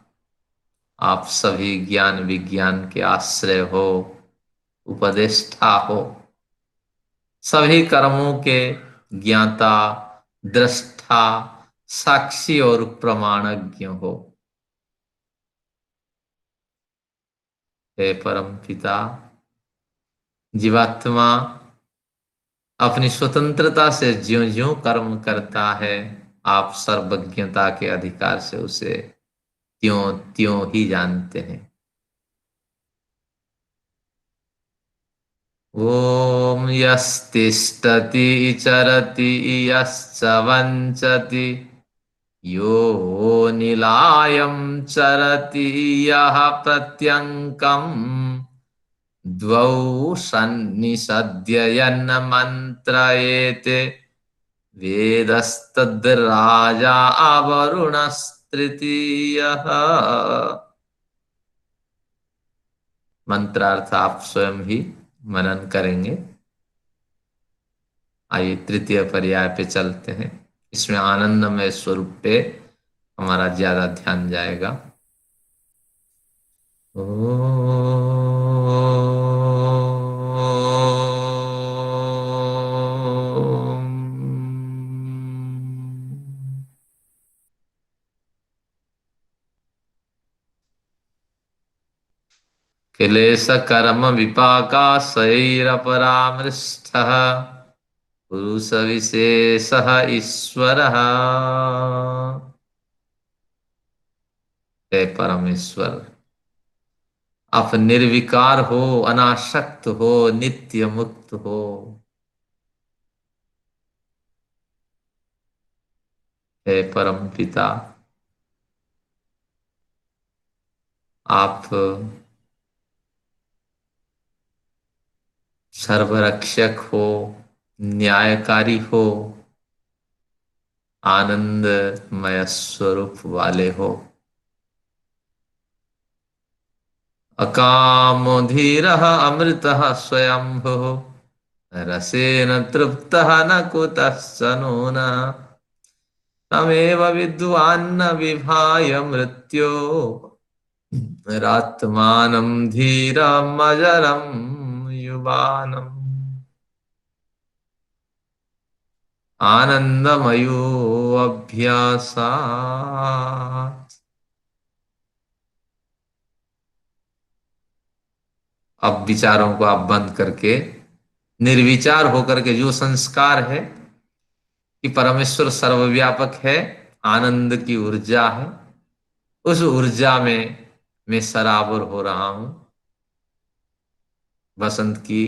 आप सभी ज्ञान विज्ञान के आश्रय हो, उपदेष्टा हो, सभी कर्मों के ज्ञाता, दृष्टा, साक्षी और प्रमाणज्ञ हो। हे परम पिता, जीवात्मा अपनी स्वतंत्रता से ज्यों ज्यों कर्म करता है, आप सर्वज्ञता के अधिकार से उसे त्यों त्यों ही जानते हैं। ओम यस्तिष्ठति चरति यश्च वञ्चति, यो निलायं चरति यः प्रत्यङ्कम्, द्वौ सन्निषद्य यन्मन्त्रयेते, वेदस्तद्राजा अवरुणस्तृतीयः। मंत्रार्थ आप स्वयं ही मनन करेंगे। आइए तृतीय पर्याय पे चलते हैं। इसमें आनंदमय स्वरूप पे हमारा ज्यादा ध्यान जाएगा। क्लेश कर्म विपाका शैरपरामृष्टः, पुरुष विशेषः ईश्वरः। हे परमेश्वर, आप निर्विकार हो, अनासक्त हो, नित्य मुक्त हो। हे परम पिता, आप सर्वरक्षक हो, न्यायकारी हो, आनंदमय स्वरूप वाले हो। अकामो धीरः अमृतः स्वयंभुः, रसेन तृप्तः न कुतश्चनो न, तमेव विद्वान्न विभाय मृत्यो, रात्मानं धीरमजरं युवानम्। आनंदमयो अभ्यासात्। अब विचारों को आप बंद करके निर्विचार होकर के जो संस्कार है कि परमेश्वर सर्वव्यापक है, आनंद की ऊर्जा है। उस ऊर्जा में मैं सराबोर हो रहा हूं। बसंत की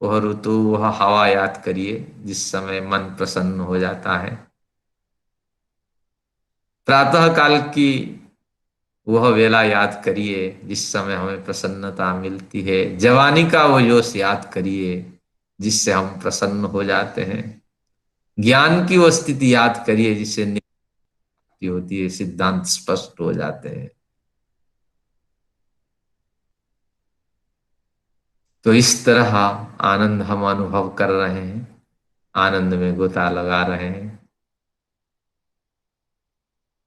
वह ऋतु, वह हवा याद करिए जिस समय मन प्रसन्न हो जाता है। प्रातः काल की वह वेला याद करिए जिस समय हमें प्रसन्नता मिलती है। जवानी का वो जोश याद करिए जिससे हम प्रसन्न हो जाते हैं। ज्ञान की वो स्थिति याद करिए जिससे निवृत्ति होती है, सिद्धांत स्पष्ट हो जाते हैं। तो इस तरह आनंद हम अनुभव कर रहे हैं, आनंद में गोता लगा रहे हैं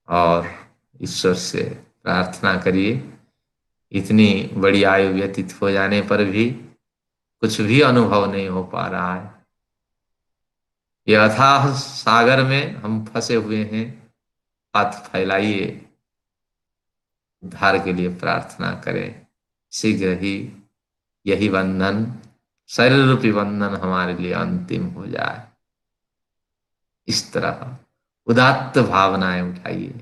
और ईश्वर से प्रार्थना करिए। इतनी बड़ी आयु व्यतीत हो जाने पर भी कुछ भी अनुभव नहीं हो पा रहा है। ये अथाह सागर में हम फंसे हुए हैं। हाथ फैलाइए, उद्धार के लिए प्रार्थना करें। शीघ्र ही यही बंधन, शरीर रूपी बंधन हमारे लिए अंतिम हो जाए। इस तरह उदात्त भावनाएं उठाइए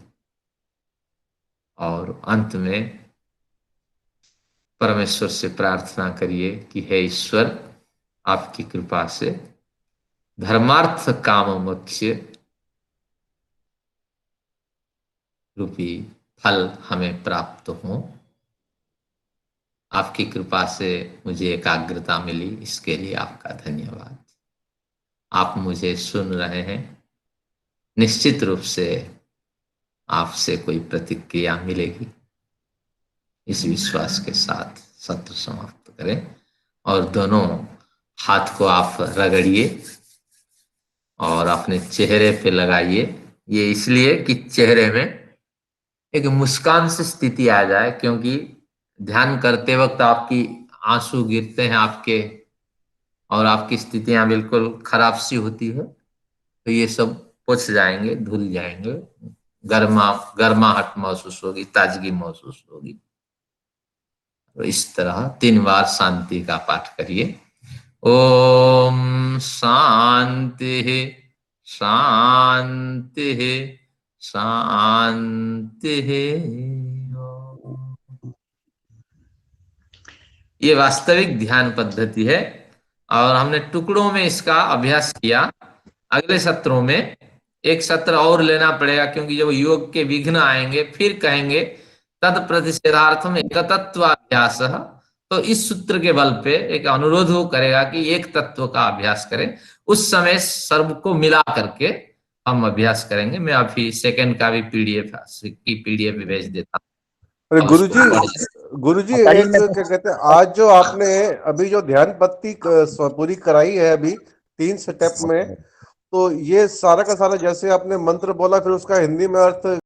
और अंत में परमेश्वर से प्रार्थना करिए कि हे ईश्वर, आपकी कृपा से धर्मार्थ काम मोक्ष रूपी फल हमें प्राप्त हो। आपकी कृपा से मुझे एकाग्रता मिली, इसके लिए आपका धन्यवाद। आप मुझे सुन रहे हैं, निश्चित रूप से आपसे कोई प्रतिक्रिया मिलेगी। इस विश्वास के साथ सत्र समाप्त करें और दोनों हाथ को आप रगड़िए और अपने चेहरे पे लगाइए। ये इसलिए कि चेहरे में एक मुस्कान से स्थिति आ जाए, क्योंकि ध्यान करते वक्त आपकी आंसू गिरते हैं आपके, और आपकी स्थितियां बिल्कुल खराब सी होती है। तो ये सब पुछ जाएंगे, धुल जाएंगे। गर्माहट महसूस होगी, ताजगी महसूस होगी। तो इस तरह 3 बार शांति का पाठ करिए। ओम शांति शांति शांति। ये वास्तविक ध्यान पद्धति है और हमने टुकड़ों में इसका अभ्यास किया। अगले सत्रों में एक सत्र और लेना पड़ेगा, क्योंकि जब योग के विघ्न आएंगे फिर कहेंगे तद प्रतिषेधार्थम एक तत्वाभ्यास। तो इस सूत्र के बल पे एक अनुरोध वो करेगा कि एक तत्व का अभ्यास करें। उस समय सर्व को मिला करके हम अभ्यास करेंगे। मैं अभी सेकंड का भी पीडीएफ भेज देता अरे हूँ, उसको पढ़िए। गुरुजी एक क्या कहते हैं, आज जो आपने अभी जो ध्यान पत्ती पूरी कराई है अभी 3 स्टेप में, तो ये सारा का सारा जैसे आपने मंत्र बोला फिर उसका हिंदी में अर्थ